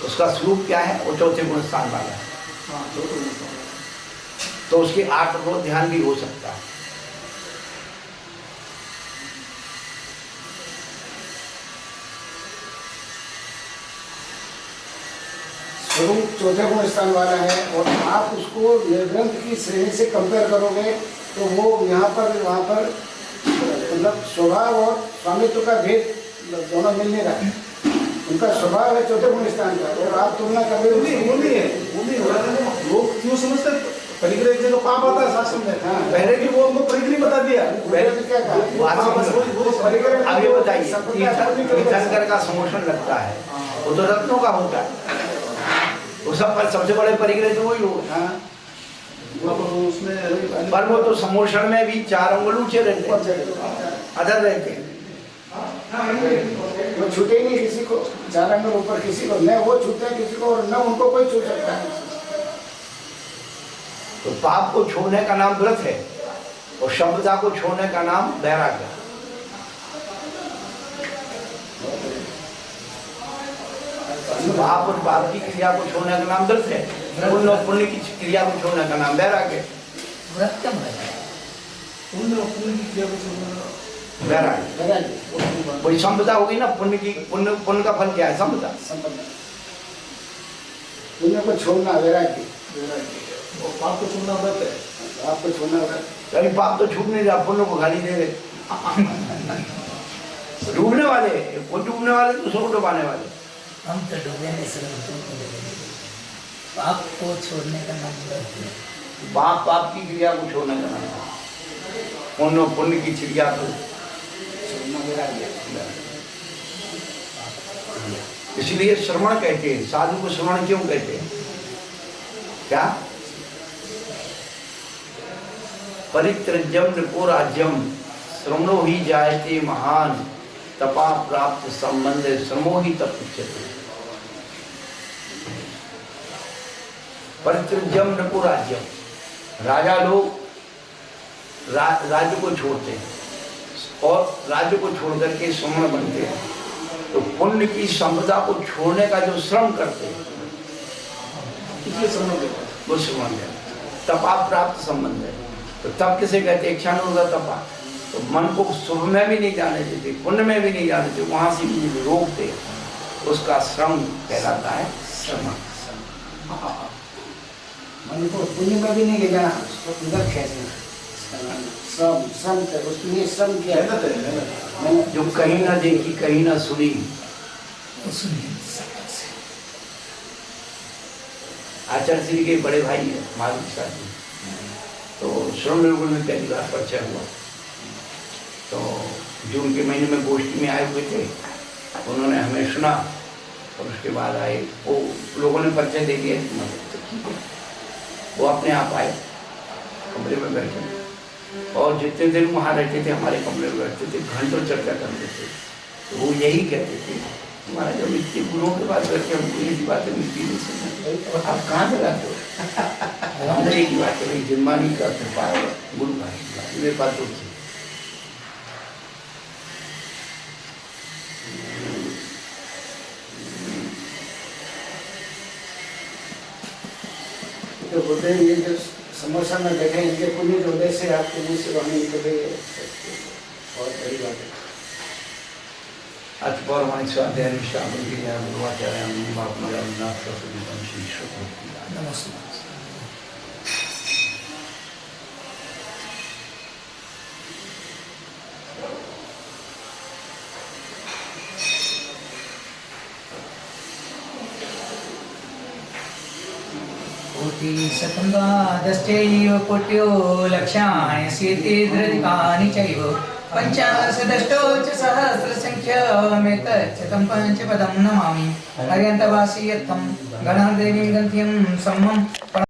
उसका स्वरूप क्या है? वो चौथे गुण स्थान वाला है, हाँ, चौथे गुण। तो उसके 8 रोज ध्यान भी हो सकता है। स्वरूप चौथे गुण स्थान वाला है, और आप उसको ये ग्रंथ की श्रेणी से कंपेयर करोगे तो वो यहाँ पर वहाँ पर मतलब स्वभाव और स्वामित्व का भेद दोनों मिल नहीं रहा है। उनका स्वभाव है चौथे गुण स्थान का, और आप तुलना कर रहे हो। वो नहीं हो रहा है। लोग क्यों समझते हैं परिग्रह एक जगह पाप आता है शास्त्र में। हाँ। पहले भी वो हमको परिग्रह बता दिया। पहले तो क्या कहा? अब ये बताइए, तीर्थंकर का समोषण लगता है, वो तो रत्नों का होता है, वो सब पर सबसे बड़े परिग्रह तो वही होगा। हाँ। उसमें पर वो तो समोषण में भी 4 अंगुल ऊंचे रहते हैं, अदर रहते हैं। वो छूटे नहीं किसी को, 4 अंगुल ऊपर किसी को, न वो छूते हैं किसी को और न उनको कोई छू सकता है। तो पाप को छोड़ने का नाम व्रत है, और शब्दता को छोड़ने का नाम वैराग्य है। पाप और पाप की क्रिया को छोड़ने का नाम व्रत है, पुण्य और पुण्य की क्रिया को छोड़ने का नाम वैराग्य है। व्रत क्या है? पुण्य की क्रिया को छोड़ना वैराग्य वही संपदा होगी ना। पुण्य की पुण्य का फल क्या है? संपदा। पुण्य को छोड़ना वैराग्य, और पाप को छोड़ना व्रत है। पाप को छोड़ना वैराग्य। कभी पाप तो छूट नहीं रहा, पुण्य को गाली दे रहे। डूबने वाले, वो डूबने वाले दूसरों को डुबाने वाले। हम तो डूबे नहीं सर, पाप को छोड़ने का नाम व्रत है। पाप की क्रिया को छोड़ने का नाम है। पुण्य की क्रिया को छोड़ना वैराग्य। इसलिए श्रवण कहते हैं, साधु को श्रवण क्यों कहते हैं? क्या? परित्रज्यम नृपोराज्यम श्रवणो ही जायते महान, तपा प्राप्त संबंध श्रमो ही तप उच्यते। परित्रज्यम नृपोराज्यम, राजा लोग राज्य को छोड़ते हैं और राज्य को छोड़ करके श्रमण बनते हैं। तो पुण्य की संपदा को छोड़ने का जो श्रम करते हैं, इसलिए श्रवण देता है। वो श्रवण है। तपा प्राप्त संबंध है। तो तप किसे कहते हैं? इच्छानुरूप तपा। तो मन को शुभ में भी नहीं जाने देते, पुण्य में भी नहीं जाने देते, वहां से भी रोकते, उसका श्रम कहलाता है श्रवण। मन को पुण्य में भी नहीं ले जाना, उसको उधर खींचना। श्रम उसके लिए श्रम किया। मेहनत है, मेहनत। जो कहीं ना देखी कहीं ना सुनी, वो सुनिए आचार्य श्री के बड़े भाई है महावीर साहब जी, तो श्रवण गुरुकुल में पहली बार परिचय हुआ। तो जून के महीने में गोष्ठी में आए हुए थे, उन्होंने हमें सुना और उसके बाद आए, वो लोगों ने परिचय दे दिया। तो ठीक है, वो अपने आप आए, कमरे में बैठे, और जितने दिन वहाँ रहते थे हमारे कमरे में बैठते थे, घंटों चर्चा करते थे। तो वो यही कहते थे, हमारा जब इतने गुरुओं के पास बैठे हमको यही बातें मिलती नहीं सुनना, आप कहाँ से लाते हो? हमने एक ही बात है, जिम्मानी का कृपा है, गुरु भाई मेरे पास तो थी। तो बोलते हैं ये जो समोसा में देखे इनके पुण्य की वजह से आपके मुँह से वाणी निकले, बहुत बड़ी बात है। अथ पौराणिक स्वाध्याय निष्ठापन के लिए गुरुआचार्य सरस्वती नमस्कार। कोटि शतंगादश्चैव कोट्यो लक्षाणि सीतिर्धिकानि चैव पंचाशदष्टो च सहस्रसंख्यमेतच्च तं पंचपदं नमामि। हर्यन्तवासी यत्तं गणदेवीं गन्त्यं सम्मं